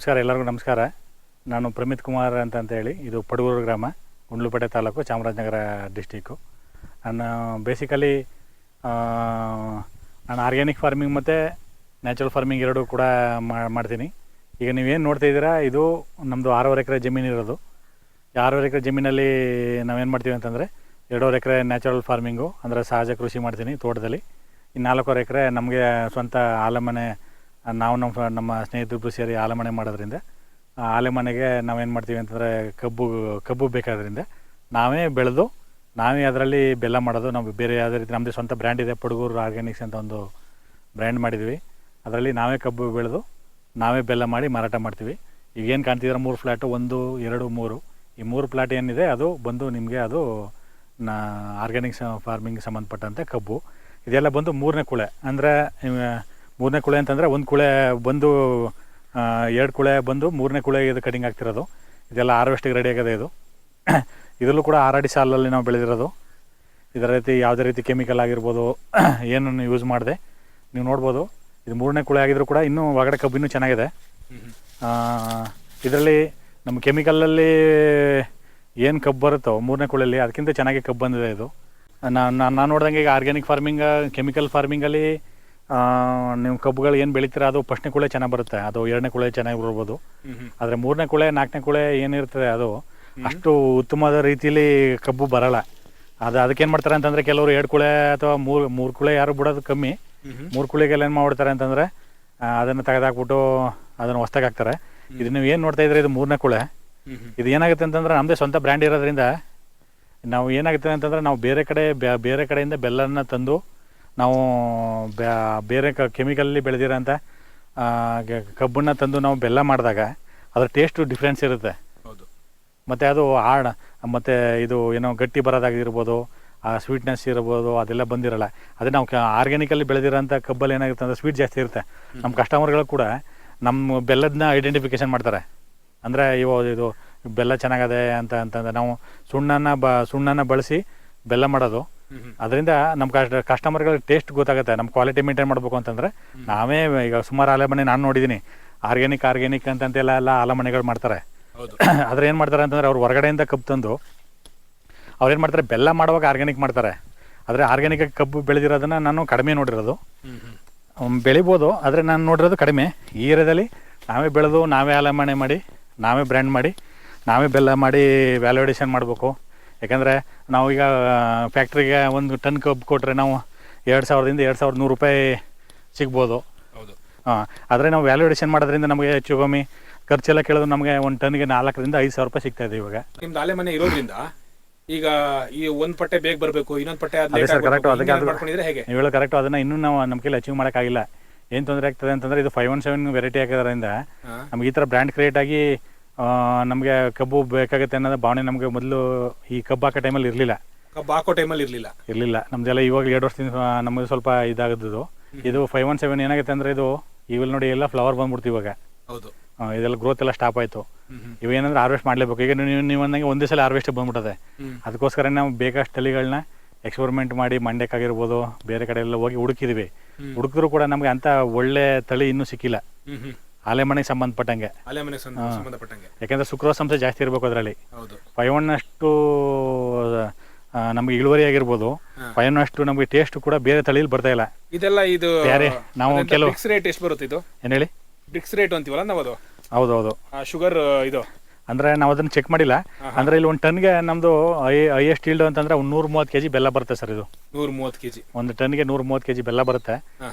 ನಮಸ್ಕಾರ, ಎಲ್ಲರಿಗೂ ನಮಸ್ಕಾರ. ನಾನು ಪ್ರಮಿತ್ ಕುಮಾರ್ ಅಂತ ಹೇಳಿ, ಇದು ಪಡಗೂರು ಗ್ರಾಮ, ಗುಂಡ್ಲುಪೇಟೆ ತಾಲೂಕು, ಚಾಮರಾಜನಗರ ಡಿಸ್ಟಿಕ್ಕು. ನಾನು ಬೇಸಿಕಲಿ ನಾನು ಆರ್ಗ್ಯಾನಿಕ್ ಫಾರ್ಮಿಂಗ್ ಮತ್ತು ನ್ಯಾಚುರಲ್ ಫಾರ್ಮಿಂಗ್ ಎರಡೂ ಕೂಡ ಮಾಡ್ತೀನಿ. ಈಗ ನೀವೇನು ನೋಡ್ತಾ ಇದ್ದೀರಾ, ಇದು ನಮ್ಮದು 6.5 ಎಕರೆ ಜಮೀನು ಇರೋದು. 6.5 ಎಕರೆ ಜಮೀನಲ್ಲಿ ನಾವೇನು ಮಾಡ್ತೀವಿ ಅಂತಂದರೆ 2.5 ಎಕರೆ ನ್ಯಾಚುರಲ್ ಫಾರ್ಮಿಂಗು, ಅಂದರೆ ಸಹಜ ಕೃಷಿ ಮಾಡ್ತೀನಿ ತೋಟದಲ್ಲಿ. ಇನ್ನು 4.5 ಎಕರೆ ನಮಗೆ ಸ್ವಂತ ಆಲೆಮನೆ, ನಾವು ನಮ್ಮ ಸ್ನೇಹಿತರು ಸೇರಿ ಆಲೆಮನೆ ಮಾಡೋದ್ರಿಂದ ಆಲೆಮನೆಗೆ ನಾವೇನು ಮಾಡ್ತೀವಿ ಅಂತಂದರೆ ಕಬ್ಬು ಬೇಕಾದ್ರಿಂದ ನಾವೇ ಬೆಳೆದು ನಾವೇ ಅದರಲ್ಲಿ ಬೆಲ್ಲ ಮಾಡೋದು. ನಾವು ಬೇರೆ ಯಾವುದೇ ರೀತಿ ನಮ್ಮದೇ ಸ್ವಂತ ಬ್ರ್ಯಾಂಡ್ ಇದೆ, ಪಡಗೂರು ಆರ್ಗ್ಯಾನಿಕ್ಸ್ ಅಂತ ಒಂದು ಬ್ರ್ಯಾಂಡ್ ಮಾಡಿದ್ವಿ. ಅದರಲ್ಲಿ ನಾವೇ ಕಬ್ಬು ಬೆಳೆದು ನಾವೇ ಬೆಲ್ಲ ಮಾಡಿ ಮಾರಾಟ ಮಾಡ್ತೀವಿ. ಈಗ ಏನು ಕಾಣ್ತಿದ್ರೆ 3 ಫ್ಲ್ಯಾಟು, 1, 2, 3, ಈ 3 ಫ್ಲ್ಯಾಟ್ ಏನಿದೆ ಅದು ಬಂದು ನಿಮಗೆ ಅದು ಆರ್ಗ್ಯಾನಿಕ್ಸ್ ಫಾರ್ಮಿಂಗ್ ಸಂಬಂಧಪಟ್ಟಂತೆ ಕಬ್ಬು. ಇದೆಲ್ಲ ಬಂದು 3ನೇ ಕುಳೆ. ಅಂದರೆ 3ನೇ ಕುಳೆ ಅಂತಂದರೆ 1 ಕುಳೆ ಬಂದು 2 ಕುಳೆ ಬಂದು 3ನೇ ಕುಳೆ ಇದು ಕಟಿಂಗ್ ಆಗ್ತಿರೋದು. ಇದೆಲ್ಲ ಹಾರ್ವೆಸ್ಟಿಗೆ ರೆಡಿ ಆಗಿದೆ. ಇದರಲ್ಲೂ ಕೂಡ 6 ಅಡಿ ಸಾಲಲ್ಲಿ ನಾವು ಬೆಳೆದಿರೋದು. ಇದರ ರೀತಿ ಯಾವುದೇ ರೀತಿ ಕೆಮಿಕಲ್ ಆಗಿರ್ಬೋದು ಏನನ್ನು ಯೂಸ್ ಮಾಡಿದೆ. ನೀವು ನೋಡ್ಬೋದು, ಇದು 3ನೇ ಕುಳೆ ಆಗಿದ್ರು ಕೂಡ ಇನ್ನೂ ಒಳಗಡೆ ಕಬ್ಬು ಇನ್ನೂ ಚೆನ್ನಾಗಿದೆ. ಇದರಲ್ಲಿ ನಮ್ಮ ಕೆಮಿಕಲಲ್ಲಿ ಏನು ಕಬ್ಬು ಬರುತ್ತೋ 3ನೇ ಕುಳೆಯಲ್ಲಿ ಅದಕ್ಕಿಂತ ಚೆನ್ನಾಗಿ ಕಬ್ಬು ಬಂದಿದೆ. ಇದು ನಾನು ನೋಡ್ದಂಗೆ ಈಗ ಆರ್ಗ್ಯಾನಿಕ್ ಫಾರ್ಮಿಂಗ್, ಕೆಮಿಕಲ್ ಫಾರ್ಮಿಂಗಲ್ಲಿ ನೀವು ಕಬ್ಬುಗಳು ಏನು ಬೆಳಿತೀರ ಅದು 1ನೇ ಕುಳೆ ಚೆನ್ನಾಗಿ ಬರುತ್ತೆ, ಅದು 2ನೇ ಕುಳೆ ಚೆನ್ನಾಗಿ ಬರ್ಬೋದು. ಆದರೆ 3ನೇ ಕುಳೆ 4ನೇ ಕುಳೆ ಏನಿರ್ತದೆ ಅದು ಅಷ್ಟು ಉತ್ತಮವಾದ ರೀತಿಯಲ್ಲಿ ಕಬ್ಬು ಬರಲ್ಲ. ಅದಕ್ಕೇನು ಮಾಡ್ತಾರೆ ಅಂತಂದರೆ ಕೆಲವರು 2 ಕುಳೆ ಅಥವಾ 3 ಕುಳೆ ಯಾರು ಬಿಡೋದು ಕಮ್ಮಿ. 3 ಕುಳೆಗೆಲ್ಲ ಏನು ಮಾಡ್ಬಿಡ್ತಾರೆ ಅಂತಂದರೆ ಅದನ್ನು ತೆಗೆದಾಕ್ಬಿಟ್ಟು ಅದನ್ನು ಹೊಸ್ದಾಗಿ ಹಾಕ್ತಾರೆ. ಇದು ನೀವು ಏನು ನೋಡ್ತಾ ಇದ್ರೆ ಇದು 3ನೇ ಕುಳೆ. ಇದು ಏನಾಗುತ್ತೆ ಅಂತಂದರೆ ನಮ್ಮದೇ ಸ್ವಂತ ಬ್ರ್ಯಾಂಡ್ ಇರೋದ್ರಿಂದ ನಾವು ಏನಾಗುತ್ತೆ ಅಂತಂದರೆ ನಾವು ಬೇರೆ ಕಡೆಯಿಂದ ಬೆಲ್ಲನ ತಂದು ನಾವು ಬೇರೆ ಕೆಮಿಕಲಲ್ಲಿ ಬೆಳೆದಿರೋಂಥ ಕಬ್ಬನ್ನು ತಂದು ನಾವು ಬೆಲ್ಲ ಮಾಡಿದಾಗ ಅದರ ಟೇಸ್ಟು ಡಿಫ್ರೆನ್ಸ್ ಇರುತ್ತೆ. ಮತ್ತು ಅದು ಮತ್ತು ಇದು ಏನೋ ಗಟ್ಟಿ ಬರೋದಾಗಿರ್ಬೋದು, ಆ ಸ್ವೀಟ್ನೆಸ್ ಇರ್ಬೋದು, ಅದೆಲ್ಲ ಬಂದಿರಲ್ಲ. ಅದೇ ನಾವು ಆರ್ಗ್ಯಾನಿಕಲ್ಲಿ ಬೆಳೆದಿರೋಂಥ ಕಬ್ಬಲ್ಲಿ ಏನಾಗುತ್ತೆ ಅಂದರೆ ಸ್ವೀಟ್ ಜಾಸ್ತಿ ಇರುತ್ತೆ. ನಮ್ಮ ಕಸ್ಟಮರ್ಗಳು ಕೂಡ ನಮ್ಮ ಬೆಲ್ಲದನ್ನ ಐಡೆಂಟಿಫಿಕೇಷನ್ ಮಾಡ್ತಾರೆ. ಅಂದರೆ ಇದು ಬೆಲ್ಲ ಚೆನ್ನಾಗದೆ ಅಂತಂದರೆ ನಾವು ಸುಣ್ಣನ ಬಳಸಿ ಬೆಲ್ಲ ಮಾಡೋದು. ಅದರಿಂದ ನಮ್ಮ ಕಸ್ಟಮರ್ಗಳಿಗೆ ಟೇಸ್ಟ್ ಗೊತ್ತಾಗುತ್ತೆ. ನಮ್ಮ ಕ್ವಾಲಿಟಿ ಮೇಂಟೈನ್ ಮಾಡಬೇಕು ಅಂತಂದರೆ ನಾವೇ ಈಗ ಸುಮಾರು ಆಲೆಮನೆ ನಾನು ನೋಡಿದ್ದೀನಿ, ಆರ್ಗ್ಯಾನಿಕ್ ಅಂತಂತೆಲ್ಲ ಆಲೆಮನೆಗಳು ಮಾಡ್ತಾರೆ. ಆದರೆ ಏನು ಮಾಡ್ತಾರೆ ಅಂತಂದರೆ ಅವ್ರು ಹೊರಗಡೆಯಿಂದ ಕಬ್ಬು ತಂದು ಅವ್ರೇನು ಮಾಡ್ತಾರೆ, ಬೆಲ್ಲ ಮಾಡುವಾಗ ಆರ್ಗ್ಯಾನಿಕ್ ಮಾಡ್ತಾರೆ. ಆದರೆ ಆರ್ಗ್ಯಾನಿಕ್ ಕಬ್ಬು ಬೆಳೆದಿರೋದನ್ನು ನಾನು ಕಡಿಮೆ ನೋಡಿರೋದು. ಬೆಳಿಬೋದು, ಆದರೆ ನಾನು ನೋಡಿರೋದು ಕಡಿಮೆ. ಈ ಏರಿಯಾದಲ್ಲಿ ನಾವೇ ಬೆಳೆದು ನಾವೇ ಆಲೆಮನೆ ಮಾಡಿ ನಾವೇ ಬ್ರ್ಯಾಂಡ್ ಮಾಡಿ ನಾವೇ ಬೆಲ್ಲ ಮಾಡಿ ವ್ಯಾಲ್ಯೂಡೇಷನ್ ಮಾಡಬೇಕು. ಯಾಕಂದರೆ ನಾವೀಗ ಫ್ಯಾಕ್ಟ್ರಿಗೆ 1 ಟನ್ ಕಬ್ಬು ಕೊಟ್ಟರೆ ನಾವು 2,000ದಿಂದ 2,100 ರೂಪಾಯಿ ಸಿಗ್ಬೋದು. ಆದರೆ ನಾವು ವ್ಯಾಲ್ಯೂಡೇಷನ್ ಮಾಡೋದ್ರಿಂದ ನಮಗೆ ಹೆಚ್ಚು ಕಮ್ಮಿ ಖರ್ಚೆಲ್ಲ ಕೇಳೋದು ನಮಗೆ 1 ಟನ್ಗೆ 4,000ರಿಂದ 5,000 ರೂಪಾಯಿ ಸಿಗ್ತಾ ಇದೆ. ಇವಾಗ ನಿಮ್ದು ಆಲೆಮನೆ ಇರೋದ್ರಿಂದ ಈಗ ಈ ಒಂದು ಪಟ್ಟೆ ಬೇಗ ಬರಬೇಕು, ಇನ್ನೊಂದು ಪಟ್ಟೆ ಕರೆಕ್ಟು. ಅದಕ್ಕೆ ಹೇಗೆ ನೀವು ಹೇಳೋ ಕರೆಕ್ಟು. ಅದನ್ನು ಇನ್ನೂ ನಾವು ನಮ್ಮ ಕೈಲಿ ಅಚೀವ್ ಮಾಡೋಕ್ಕಾಗಿಲ್ಲ. ಏನು ತೊಂದರೆ ಆಗ್ತದೆ ಅಂತಂದರೆ ಇದು 517 ವೆರೈಟಿ ಆಗಿರೋದ್ರಿಂದ ನಮ್ಗೆ ಈ ಥರ ಬ್ರ್ಯಾಂಡ್ ಕ್ರಿಯೇಟ್ ಆಗಿ ನಮಗೆ ಕಬ್ಬು ಬೇಕಾಗುತ್ತೆ ಅನ್ನೋದು ಭಾವನೆ ನಮಗೆ ಮೊದಲು ಈ ಕಬ್ಬು ಹಾಕೋ ಟೈಮಲ್ಲಿ ಇರಲಿಲ್ಲ. ಕಬ್ಬು ಹಾಕೋ ಟೈಮಲ್ಲಿ ಇರಲಿಲ್ಲ ನಮ್ದೆಲ್ಲ ಇವಾಗ 2 ವರ್ಷದಿಂದ ನಮಗೆ ಸ್ವಲ್ಪ ಇದಾಗದ್ದು. ಇದು 517 ಏನಾಗುತ್ತೆ ಅಂದರೆ ಇದು ಇವಾಗ ನೋಡಿ ಎಲ್ಲ ಫ್ಲವರ್ ಬಂದ್ಬಿಡ್ತು ಇವಾಗ. ಹೌದು, ಇದೆಲ್ಲ ಗ್ರೋತ್ ಎಲ್ಲ ಸ್ಟಾಪ್ ಆಯಿತು. ಇವೇನಂದ್ರೆ ಹಾರ್ವೆಸ್ಟ್ ಮಾಡಲೇಬೇಕು. ಈಗ ನೀವು ಅಂದಂಗೆ ಒಂದೇ ಸಲ ಹಾರ್ವೆಸ್ಟ್ ಬಂದ್ಬಿಟ್ಟದೆ. ಅದಕ್ಕೋಸ್ಕರ ನಾವು ಬೇಕಷ್ಟು ತಳಿಗಳನ್ನ ಎಕ್ಸ್ಪರಿಮೆಂಟ್ ಮಾಡಿ ಮಂಡ್ಯಕ್ಕಾಗಿರ್ಬೋದು ಬೇರೆ ಕಡೆ ಎಲ್ಲ ಹೋಗಿ ಹುಡುಕಿದ್ವಿ. ಹುಡುಕಿದ್ರು ಕೂಡ ನಮಗೆ ಅಂಥ ಒಳ್ಳೆ ತಳಿ ಇನ್ನೂ ಸಿಕ್ಕಿಲ್ಲ ಆಲೆಮನೆಗೆ ಸಂಬಂಧಪಟ್ಟಂಗೆ. ಯಾಕೆಂದರೆ ಸುಕ್ರೋಸ್ ಅಂಶ ಜಾಸ್ತಿ ಇರಬೇಕು ಅದರಲ್ಲಿ. 5 ನಮ್ಗೆ ಇಳುವರಿ ಆಗಿರ್ಬೋದು, 5 ನಮಗೆ ಟೇಸ್ಟ್ ಕೂಡ ಬೇರೆ ತಳಿಯಲ್ಲಿ ಬರ್ತಾ ಇಲ್ಲ. ಇದೆಲ್ಲ ಇದು ಬೇರೆ ನಾವು ಕೆಲವು ಬ್ರಿಕ್ಸ್ ರೇಟ್ ಎಷ್ಟು ಬರುತ್ತೆ? ಇದು ಏನು ಹೇಳಿ, ಬ್ರಿಕ್ಸ್ ರೇಟ್ ಅಂತೀವಲ್ಲ ನಾವು, ಅದು ಹೌದು ಶುಗರ್ ಇದು ಅಂದರೆ ನಾವು ಅದನ್ನು ಚೆಕ್ ಮಾಡಿಲ್ಲ. ಅಂದರೆ ಇಲ್ಲಿ 1 ಟನ್ಗೆ ನಮ್ಮದು ಹೈಯೆಸ್ಟ್ ಈಲ್ಡ್ ಅಂತಂದರೆ 130 kg ಬೆಲ್ಲ ಬರುತ್ತೆ ಸರ್. ಇದು 130 kg, 1 ಟನ್ಗೆ 130 kg ಬೆಲ್ಲ ಬರುತ್ತೆ.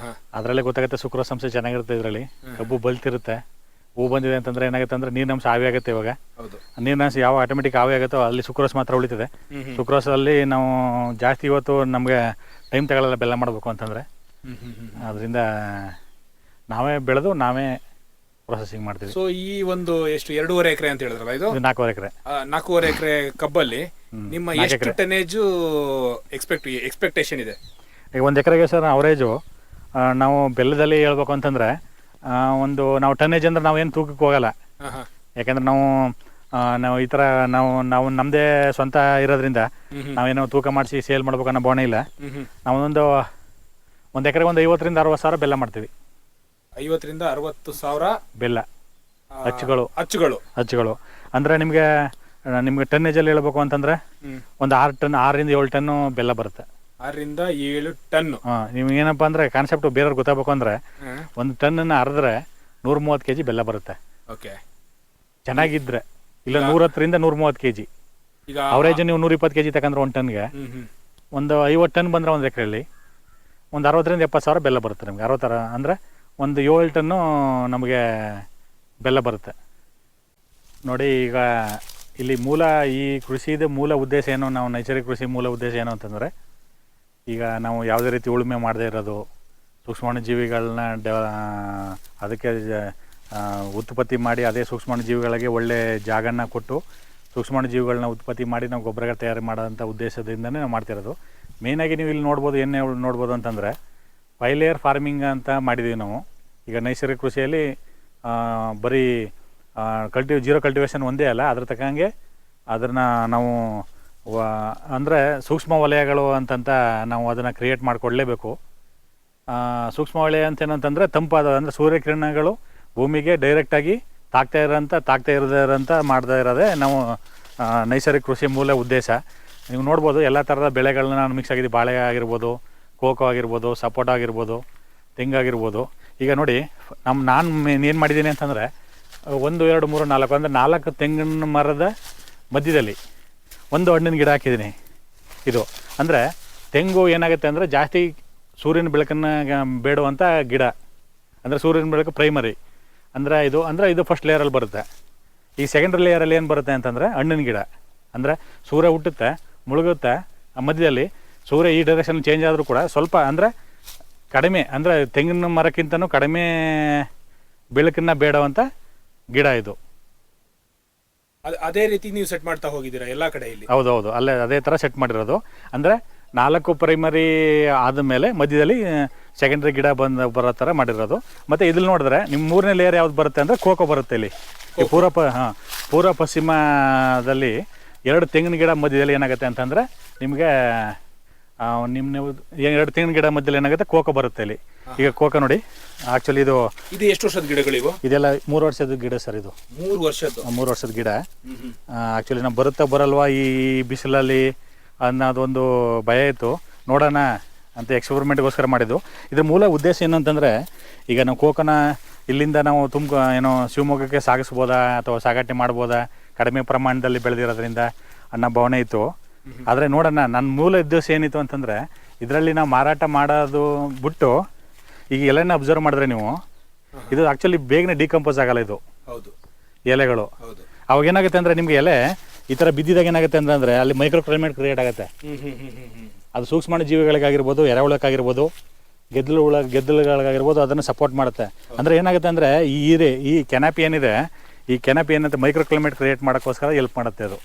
ಅದರಲ್ಲೇ ಗೊತ್ತಾಗುತ್ತೆ ಸುಕ್ರೋಸ್ ಅಂಶ ಚೆನ್ನಾಗಿರುತ್ತೆ. ಇದರಲ್ಲಿ ಕಬ್ಬು ಬಲ್ತಿರುತ್ತೆ. ಹೂ ಬಂದಿದೆ ಅಂತಂದರೆ ಏನಾಗುತ್ತೆ ಅಂದರೆ ನೀರಿನಂಶ ಆವಿ ಆಗುತ್ತೆ. ಇವಾಗ ನೀರಿನಂಶ ಯಾವ ಆಟೋಮೆಟಿಕ್ ಆವಿ ಆಗುತ್ತೋ ಅಲ್ಲಿ ಸುಕ್ರೋಸ್ ಮಾತ್ರ ಉಳಿತದೆ. ಸುಕ್ರೋಸಲ್ಲಿ ನಾವು ಜಾಸ್ತಿ ಇವತ್ತು ನಮಗೆ ಟೈಮ್ ತಗೊಳ್ಳಲ್ಲ ಬೆಲ್ಲ ಮಾಡಬೇಕು ಅಂತಂದರೆ. ಅದರಿಂದ ನಾವೇ ಬೆಳೆದು ನಾವೇ ಪ್ರೊಸೆಸಿಂಗ್ ಮಾಡ್ತೀವಿ. ಸೊ ಈ ಒಂದು ಎಷ್ಟು 2.5 ಎಕರೆ ಅಂತ ಹೇಳಿದ್ರಲ್ಲ, ಇದು 4.5 ಎಕರೆ. 4.5 ಎಕರೆ ಕಬ್ಬಲ್ಲಿ ನಿಮ್ಮ ಎಷ್ಟು ಟನ್ನೇಜು ಎಕ್ಸ್ಪೆಕ್ಟೇಷನ್ ಇದೆ? ಈಗ 1 ಎಕರೆಗೆ ಸರ್ ಅವರೇಜು ನಾವು ಬೆಲ್ಲದಲ್ಲಿ ಹೇಳ್ಬೇಕು ಅಂತಂದರೆ ನಾವು ಟನ್ನೇಜ್ ಅಂದರೆ ನಾವೇನು ತೂಕಕ್ಕೆ ಹೋಗಲ್ಲ. ಯಾಕೆಂದ್ರೆ ನಾವು ಈ ಥರ ನಾವು ನಮ್ಮದೇ ಸ್ವಂತ ಇರೋದ್ರಿಂದ ನಾವೇನೋ ತೂಕ ಮಾಡಿಸಿ ಸೇಲ್ ಮಾಡ್ಬೇಕು ಅನ್ನೋ ಭಾವನೆ ಇಲ್ಲ. ನಾವು 1 ಎಕರೆಗೆ 50,000 ರಿಂದ 60,000 ಬೆಲ್ಲ ಮಾಡ್ತೀವಿ. 50,000 ರಿಂದ 60,000 ಬೆಲ್ಲ ಅಚ್ಚುಗಳು ಅಚ್ಚುಗಳು ಅಂದರೆ ನಿಮಗೆ ಟನ್ನೇಜಲ್ಲಿ ಹೇಳ್ಬೇಕು ಅಂತಂದರೆ ಒಂದು 6 ರಿಂದ 7 ಟನ್ನು ಬೆಲ್ಲ ಬರುತ್ತೆ. 6 ರಿಂದ 7 ಟನ್. ನಿಮ್ಗೆ ಏನಪ್ಪ ಅಂದರೆ ಕಾನ್ಸೆಪ್ಟ್ ಬೇರೆಯವ್ರಿಗೆ ಗೊತ್ತಾಗಬೇಕು ಅಂದರೆ ಒಂದು ಟನ್ನನ್ನು ಅರೆದ್ರೆ 130 kg ಬೆಲ್ಲ ಬರುತ್ತೆ. ಓಕೆ, ಚೆನ್ನಾಗಿದ್ರೆ. ಇಲ್ಲ 110 ರಿಂದ 130 kg. ಈಗ ಅವರೇಜ್ ನೀವು 120 kg ತಗೊಂಡ್ರೆ ಒಂದು ಟನ್ಗೆ ಒಂದು 50 ಟನ್ ಬಂದರೆ ಒಂದು ಎಕರೆಯಲ್ಲಿ ಒಂದು 60 ರಿಂದ 70 ಸಾವಿರ ಬೆಲ್ಲ ಬರುತ್ತೆ ನಿಮಗೆ. 60 ಅಂದರೆ ಒಂದು 7 ಟನ್ನು ನಮಗೆ ಬೆಲ್ಲ ಬರುತ್ತೆ ನೋಡಿ. ಈಗ ಇಲ್ಲಿ ಈ ಕೃಷಿದ ಮೂಲ ಉದ್ದೇಶ ಏನು, ನಾವು ನೈಸರ್ಗಿಕ ಕೃಷಿ ಮೂಲ ಉದ್ದೇಶ ಏನು ಅಂತಂದರೆ, ಈಗ ನಾವು ಯಾವುದೇ ರೀತಿ ಉಳುಮೆ ಮಾಡದೇ ಇರೋದು, ಸೂಕ್ಷ್ಮಾಣುಜೀವಿಗಳನ್ನ ಅದಕ್ಕೆ ಉತ್ಪತ್ತಿ ಮಾಡಿ ಅದೇ ಸೂಕ್ಷ್ಮಾಣುಜೀವಿಗಳಿಗೆ ಒಳ್ಳೆ ಜಾಗನ ಕೊಟ್ಟು ಸೂಕ್ಷ್ಮಾಣುಜೀವಿಗಳನ್ನ ಉತ್ಪತ್ತಿ ಮಾಡಿ ನಾವು ಗೊಬ್ಬರಗಳು ತಯಾರು ಮಾಡೋಂಥ ಉದ್ದೇಶದಿಂದನೇ ನಾವು ಮಾಡ್ತಿರೋದು. ಮೇಯ್ನಾಗಿ ನೀವು ಇಲ್ಲಿ ನೋಡ್ಬೋದು, ನೋಡ್ಬೋದು ಅಂತಂದರೆ ಫೈಲೇಯರ್ ಫಾರ್ಮಿಂಗ್ ಅಂತ ಮಾಡಿದ್ದೀವಿ ನಾವು. ಈಗ ನೈಸರ್ಗಿಕ ಕೃಷಿಯಲ್ಲಿ ಬರೀ ಜೀರೋ ಕಲ್ಟಿವೇಷನ್ ಒಂದೇ ಅಲ್ಲ, ಅದ್ರ ತಕ್ಕಂಗೆ ಅದನ್ನು ನಾವು ಅಂದರೆ ಸೂಕ್ಷ್ಮ ವಲಯಗಳು ಅಂತಂತ ನಾವು ಅದನ್ನು ಕ್ರಿಯೇಟ್ ಮಾಡಿಕೊಡ್ಲೇಬೇಕು. ಸೂಕ್ಷ್ಮ ವಲಯ ಅಂತ ಏನಂತಂದರೆ ತಂಪಾದ, ಅಂದರೆ ಸೂರ್ಯಕಿರಣಗಳು ಭೂಮಿಗೆ ಡೈರೆಕ್ಟಾಗಿ ತಾಕ್ತಾ ಇರೋದಂತ ಮಾಡದೇ ಇರೋದೇ ನಾವು ನೈಸರ್ಗಿಕ ಕೃಷಿ ಮೂಲ ಉದ್ದೇಶ. ನೀವು ನೋಡ್ಬೋದು ಎಲ್ಲ ಥರದ ಬೆಳೆಗಳನ್ನ ನಾನು ಮಿಕ್ಸ್ ಆಗಿದ್ದು, ಬಾಳೆ ಆಗಿರ್ಬೋದು, ಕೋಕೋ ಆಗಿರ್ಬೋದು, ಸಪೋಟ ಆಗಿರ್ಬೋದು, ತೆಂಗಾಗಿರ್ಬೋದು. ಈಗ ನೋಡಿ ನಾನು ಏನು ಮಾಡಿದ್ದೀನಿ ಅಂತಂದರೆ 1 2 3 4 ಅಂದರೆ 4 ತೆಂಗಿನ ಮರದ ಮಧ್ಯದಲ್ಲಿ ಒಂದು ಹಣ್ಣಿನ ಗಿಡ ಹಾಕಿದ್ದೀನಿ. ಇದು ಅಂದರೆ ತೆಂಗು ಏನಾಗುತ್ತೆ ಅಂದರೆ ಜಾಸ್ತಿ ಸೂರ್ಯನ ಬೆಳಕನ್ನು ಬೇಡುವಂಥ ಗಿಡ, ಅಂದರೆ ಸೂರ್ಯನ ಬೆಳಕು ಪ್ರೈಮರಿ ಅಂದರೆ ಇದು ಫಸ್ಟ್ ಲೇಯರಲ್ಲಿ ಬರುತ್ತೆ. ಈ ಸೆಕೆಂಡ್ರಿ ಲೇಯರಲ್ಲಿ ಏನು ಬರುತ್ತೆ ಅಂತಂದರೆ ಹಣ್ಣಿನ ಗಿಡ, ಅಂದರೆ ಸೂರ್ಯ ಹುಟ್ಟುತ್ತೆ, ಮುಳುಗುತ್ತೆ, ಮಧ್ಯದಲ್ಲಿ ಸೂರ್ಯ ಈ ಡೈರೆಕ್ಷನ್ ಚೇಂಜ್ ಆದರೂ ಕೂಡ ಸ್ವಲ್ಪ ಅಂದರೆ ಕಡಿಮೆ, ಅಂದರೆ ತೆಂಗಿನ ಮರಕ್ಕಿಂತನೂ ಕಡಿಮೆ ಬೆಳಕನ್ನು ಬೇಡುವಂಥ ಗಿಡ ಇದು. ಅದೇ ರೀತಿ ನೀವು ಸೆಟ್ ಮಾಡ್ತಾ ಹೋಗಿದ್ದೀರಾ ಎಲ್ಲ ಕಡೆಯಲ್ಲಿ? ಹೌದೌದು, ಅದೇ ಥರ ಸೆಟ್ ಮಾಡಿರೋದು. ಅಂದರೆ 4 ಪ್ರೈಮರಿ ಆದಮೇಲೆ ಮಧ್ಯದಲ್ಲಿ ಸೆಕೆಂಡ್ರಿ ಗಿಡ ಬರೋ ಥರ ಮಾಡಿರೋದು. ಮತ್ತು ಇದ್ರಲ್ಲಿ ನೋಡಿದ್ರೆ ನಿಮ್ಮ 3ನೇ ಲೇಯರ್ ಯಾವ್ದು ಬರುತ್ತೆ ಅಂದರೆ ಕೋಕೋ ಬರುತ್ತೆ. ಇಲ್ಲಿ ಪೂರ್ವ ಪಶ್ಚಿಮದಲ್ಲಿ 2 ತೆಂಗಿನ ಗಿಡ ಮಧ್ಯದಲ್ಲಿ ಏನಾಗುತ್ತೆ ಅಂತಂದರೆ ನಿಮಗೆ 2 ತೆಂಗಿನ ಗಿಡ ಮಧ್ಯದಲ್ಲಿ ಏನಾಗುತ್ತೆ ಕೋಕೋ ಬರುತ್ತೆ ಇಲ್ಲಿ. ಈಗ ಕೋಕೋ ನೋಡಿ, ಆ್ಯಕ್ಚುಲಿ ಇದು ಎಷ್ಟು ವರ್ಷದ ಗಿಡಗಳಿವು? ಇದೆಲ್ಲ 3 ವರ್ಷದ ಗಿಡ ಸರ್. ಇದು 3 ವರ್ಷದ ಗಿಡ. ಆ್ಯಕ್ಚುಲಿ ನಾವು ಬರಲ್ವಾ ಈ ಬಿಸಿಲಲ್ಲಿ ಅನ್ನೋದೊಂದು ಭಯ ಇತ್ತು, ನೋಡೋಣ ಅಂತ ಎಕ್ಸ್ಪರಿಮೆಂಟ್ಗೋಸ್ಕರ ಮಾಡಿದ್ದು. ಇದ್ರ ಮೂಲ ಉದ್ದೇಶ ಏನು ಅಂತಂದರೆ, ಈಗ ನಾವು ಕೋಕೋನ ಇಲ್ಲಿಂದ ನಾವು ಶಿವಮೊಗ್ಗಕ್ಕೆ ಸಾಗಿಸ್ಬೋದಾ ಅಥವಾ ಸಾಗಾಟೆ ಮಾಡ್ಬೋದಾ, ಕಡಿಮೆ ಪ್ರಮಾಣದಲ್ಲಿ ಬೆಳೆದಿರೋದ್ರಿಂದ ಅನ್ನೋ ಭಾವನೆ ಇತ್ತು. ಆದರೆ ನೋಡೋಣ, ನನ್ನ ಮೂಲ ಉದ್ದೇಶ ಏನಿತ್ತು ಅಂತಂದರೆ, ಇದರಲ್ಲಿ ನಾವು ಮಾರಾಟ ಮಾಡೋದು ಬಿಟ್ಟು ಈಗ ಎಲೆನ ಅಬ್ಸರ್ವ್ ಮಾಡಿದ್ರೆ ನೀವು, ಇದು ಆ್ಯಕ್ಚುಲಿ ಬೇಗನೆ ಡಿಕಂಪೋಸ್ ಆಗಲ್ಲ ಇದು ಎಲೆಗಳು. ಅವಾಗ ಏನಾಗುತ್ತೆ ಅಂದರೆ ನಿಮಗೆ ಎಲೆ ಈ ಥರ ಬಿದ್ದಿದಾಗ ಏನಾಗುತ್ತೆ ಅಂದರೆ ಅಲ್ಲಿ ಮೈಕ್ರೋ ಕ್ಲೈಮೇಟ್ ಕ್ರಿಯೇಟ್ ಆಗುತ್ತೆ. ಅದು ಸೂಕ್ಷ್ಮಾಣು ಜೀವಿಗಳಿಗಾಗಿರ್ಬೋದು, ಎರೆಹುಳಕ್ಕಾಗಿರ್ಬೋದು, ಗೆದ್ದಲುಗಳಿಗಾಗಿರ್ಬೋದು, ಅದನ್ನು ಸಪೋರ್ಟ್ ಮಾಡುತ್ತೆ. ಅಂದರೆ ಏನಾಗುತ್ತೆ ಅಂದರೆ ಈ ಕೆನಾಪಿ ಏನಿದೆ, ಈ ಕೆನಾಪಿ ಏನಂತ ಮೈಕ್ರೋ ಕ್ಲೈಮೇಟ್ ಕ್ರಿಯೇಟ್ ಮಾಡೋಕ್ಕೋಸ್ಕರ ಹೆಲ್ಪ್ ಮಾಡುತ್ತೆ ಅದು.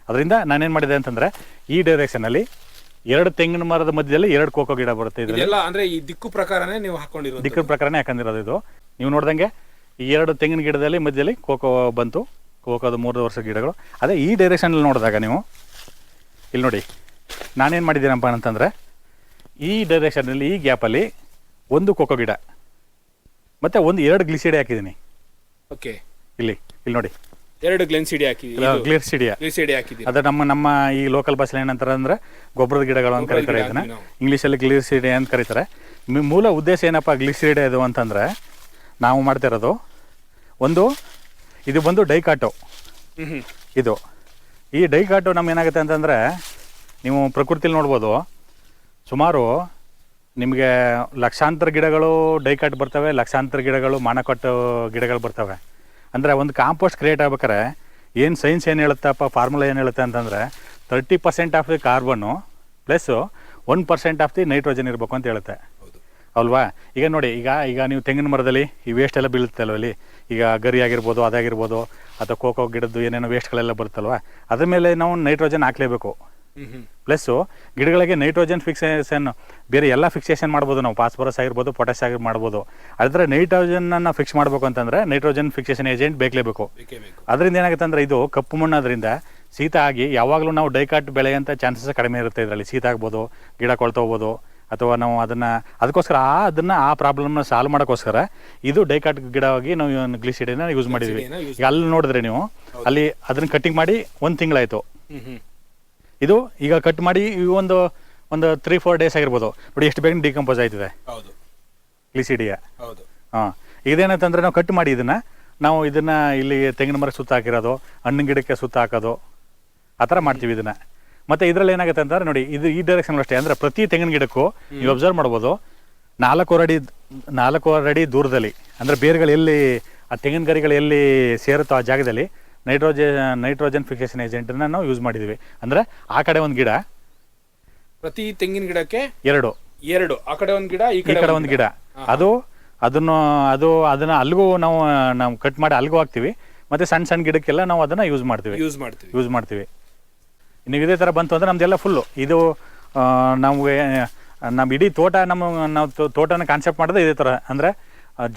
ಅದರಿಂದ ನಾನೇನು ಮಾಡಿದೆ ಅಂತಂದರೆ, ಈ ಡೈರೆಕ್ಷನಲ್ಲಿ 2 ತೆಂಗಿನ ಮರದ ಮಧ್ಯದಲ್ಲಿ 2 ಕೋಕೋ ಗಿಡ ಬರುತ್ತೆ. ಇದೆಲ್ಲ ಅಂದರೆ ಈ ದಿಕ್ಕು ಪ್ರಕಾರನೇ ನೀವು ಹಾಕೊಂಡಿರೋದು? ದಿಕ್ಕು ಪ್ರಕಾರನೇ ಹಾಕೊಂಡಿರೋದು ಇದು. ನೀವು ನೋಡ್ದಂಗೆ ಈ 2 ತೆಂಗಿನ ಗಿಡದಲ್ಲಿ ಮಧ್ಯದಲ್ಲಿ ಕೋಕೋ ಬಂತು. ಕೋಕೋದು 3 ವರ್ಷದ ಗಿಡಗಳು. ಅದೇ ಈ ಡೈರೆಕ್ಷನಲ್ಲಿ ನೋಡಿದಾಗ ನೀವು ಇಲ್ಲಿ ನೋಡಿ, ನಾನೇನು ಮಾಡಿದ್ದೀನಪ್ಪ ಅಂತಂದರೆ, ಈ ಡೈರೆಕ್ಷನಲ್ಲಿ ಈ ಗ್ಯಾಪಲ್ಲಿ 1 ಕೋಕೋ ಗಿಡ ಮತ್ತು 2 ಗ್ಲಿಸಿಡಿ ಹಾಕಿದ್ದೀನಿ. ಓಕೆ, ಇಲ್ಲಿ ನೋಡಿ 2 ಗ್ಲಿಸಿಡಿ ಹಾಕಿದ್ದೀನಿ. ಅದು ನಮ್ಮ ಈ ಲೋಕಲ್ ಭಾಷೆಲಿ ಏನಂತಾರೆ ಅಂದರೆ ಗೊಬ್ಬರದ ಗಿಡಗಳು ಅಂತ ಕರೀತಾರೆ ಇದನ್ನು. ಇಂಗ್ಲೀಷಲ್ಲಿ ಗ್ಲಿಸಿಡಿ ಅಂತ ಕರೀತಾರೆ. ಮೂಲ ಉದ್ದೇಶ ಏನಪ್ಪ ಗ್ಲಿಸಿಡಿ ಇದು ಅಂತಂದರೆ, ನಾವು ಮಾಡ್ತಿರೋದು ಇದು ಬಂದು ಡೈಕಾಟೋ. ಇದು ಈ ಡೈಕಾಟೋ ಏನಾಗುತ್ತೆ ಅಂತಂದರೆ, ನೀವು ಪ್ರಕೃತಿಲಿ ನೋಡ್ಬೋದು, ಸುಮಾರು ನಿಮಗೆ ಲಕ್ಷಾಂತರ ಗಿಡಗಳು ಡೈಕಾಟ್ ಬರ್ತವೆ, ಲಕ್ಷಾಂತರ ಗಿಡಗಳು ಮಾನಕೊಟ್ಟು ಗಿಡಗಳು ಬರ್ತವೆ. ಅಂದರೆ ಒಂದು ಕಾಂಪೋಸ್ಟ್ ಕ್ರಿಯೇಟ್ ಆಗ್ಬೇಕಾರೆ ಏನು ಸೈನ್ಸ್ ಏನು ಹೇಳುತ್ತಪ್ಪ, ಫಾರ್ಮುಲಾ ಏನು ಹೇಳುತ್ತೆ ಅಂತಂದರೆ 30% of the carbon plus 1% of the nitrogen ಇರಬೇಕು ಅಂತ ಹೇಳುತ್ತೆ ಅಲ್ವಾ. ಈಗ ನೋಡಿ, ಈಗ ನೀವು ತೆಂಗಿನ ಮರದಲ್ಲಿ ಈ ವೇಸ್ಟ್ ಎಲ್ಲ ಬೀಳುತ್ತೆ ಅಲ್ವ, ಇಲ್ಲಿ ಈಗ ಗರಿ ಆಗಿರ್ಬೋದು, ಅದಾಗಿರ್ಬೋದು, ಅಥವಾ ಕೋಕೋ ಗಿಡದ್ದು ಏನೇನೋ ವೇಸ್ಟ್ಗಳೆಲ್ಲ ಬರುತ್ತಲ್ವ, ಅದ್ರ ಮೇಲೆ ನಾವು ನೈಟ್ರೋಜನ್ ಹಾಕಲೇಬೇಕು. ಪ್ಲಸ್ಸು ಗಿಡಗಳಿಗೆ ನೈಟ್ರೋಜನ್ ಫಿಕ್ಸೇಷನ್ ಬೇರೆ ಎಲ್ಲ ಫಿಕ್ಸೇಷನ್ ಮಾಡ್ಬೋದು ನಾವು, ಫಾಸ್ಫರಸ್ ಆಗಿರ್ಬೋದು, ಪೊಟ್ಯಾಶ್ ಆಗಿರ್ಬೋದು ಮಾಡ್ಬೋದು. ಆದರೆ ನೈಟ್ರೋಜನ್ನ ಫಿಕ್ಸ್ ಮಾಡಬೇಕು ಅಂತಂದರೆ ನೈಟ್ರೋಜನ್ ಫಿಕ್ಸೇಷನ್ ಏಜೆಂಟ್ ಬೇಕಲೇಬೇಕು. ಅದರಿಂದ ಏನಾಗುತ್ತೆ ಅಂದರೆ, ಇದು ಕಪ್ಪು ಮಣ್ಣಾದ್ರಿಂದ ಶೀತ ಆಗಿ ಯಾವಾಗಲೂ ನಾವು ಡೈಕಾಟ್ ಬೆಳೆಯೋಂಥ ಚಾನ್ಸಸ್ ಕಡಿಮೆ ಇರುತ್ತೆ. ಇದರಲ್ಲಿ ಶೀತ ಆಗ್ಬೋದು, ಗಿಡ ಕೊಳ್ತೋಗ್ಬೋದು. ಅಥವಾ ನಾವು ಅದಕ್ಕೋಸ್ಕರ ಆ ಪ್ರಾಬ್ಲಮ್ನ ಸಾಲ್ವ್ ಮಾಡೋಕ್ಕೋಸ್ಕರ ಇದು ಡೈಕಾಟ್ ಗಿಡವಾಗಿ ನಾವು ಗ್ಲಿಸಿಡಿನ ಯೂಸ್ ಮಾಡಿದ್ವಿ. ಈಗ ಅಲ್ಲಿ ನೋಡಿದ್ರೆ ನೀವು ಅಲ್ಲಿ ಅದನ್ನ ಕಟ್ಟಿಂಗ್ ಮಾಡಿ 1 ತಿಂಗಳಾಯ್ತು. ಇದು ಈಗ ಕಟ್ ಮಾಡಿ ಒಂದು 3-4 ಡೇಸ್ ಆಗಿರ್ಬೋದು. ನೋಡಿ ಎಷ್ಟು ಬೇಗ ಡಿಕಂಪೋಸ್ ಆಯ್ತದೆ ಗ್ಲಿಸಿಡಿಯ. ಹಾಂ, ಇದೇನಂತಂದ್ರೆ ನಾವು ಕಟ್ ಮಾಡಿ ನಾವು ಇದನ್ನ ಇಲ್ಲಿ ತೆಂಗಿನ ಮರಕ್ಕೆ ಸುತ್ತ ಹಾಕಿರೋದು, ಹಣ್ಣಿನ ಗಿಡಕ್ಕೆ ಸುತ್ತ ಹಾಕೋದು, ಆ ಥರ ಮಾಡ್ತೀವಿ ಇದನ್ನ. ಮತ್ತೆ ಇದರಲ್ಲಿ ಏನಾಗುತ್ತೆ ಅಂತಂದ್ರೆ ನೋಡಿ, ಇದು ಈ ಡೈರೆಕ್ಷನ್ ಅಷ್ಟೇ. ಅಂದ್ರೆ ಪ್ರತಿ ತೆಂಗಿನ ಗಿಡಕ್ಕೂ ನೀವು ಅಬ್ಸರ್ವ್ ಮಾಡ್ಬೋದು 4 ಅಡಿ ದೂರದಲ್ಲಿ, ಅಂದ್ರೆ ಬೇರುಗಳು ಎಲ್ಲಿ ಆ ತೆಂಗಿನ ಗರಿಗಳು ಎಲ್ಲಿ ಸೇರುತ್ತೋ ಆ ಜಾಗದಲ್ಲಿ ನೈಟ್ರೋಜನ್ ಫಿಕ್ಸೇಷನ್ ಏಜೆಂಟನ್ನ ನಾವು ಯೂಸ್ ಮಾಡಿದ್ವಿ. ಅಂದ್ರೆ ಆ ಕಡೆ ಒಂದು ಗಿಡ, ಪ್ರತಿ ತೆಂಗಿನ ಗಿಡಕ್ಕೆ 2 ಆ ಕಡೆ ಒಂದು ಗಿಡ, ಈ ಕಡೆ ಒಂದು ಗಿಡ. ಅದನ್ನ ಅಲ್ಲಿಗೂ ನಾವು ಕಟ್ ಮಾಡಿ ಅಲ್ಲಿಗೂ ಹಾಕ್ತಿವಿ. ಮತ್ತೆ ಸಣ್ಣ ಗಿಡಕ್ಕೆಲ್ಲ ನಾವು ಅದನ್ನ ಯೂಸ್ ಮಾಡ್ತೀವಿ. ನೀವು ಇದೇ ಥರ ಬಂತು ಅಂದರೆ ನಮ್ದೆಲ್ಲ ಫುಲ್ಲು ಇದು ನಮಗೆ ನಮ್ಮ ಇಡೀ ತೋಟ ನಾವು ತೋಟನ ಕಾನ್ಸೆಪ್ಟ್ ಮಾಡೋದು ಇದೇ ಥರ. ಅಂದರೆ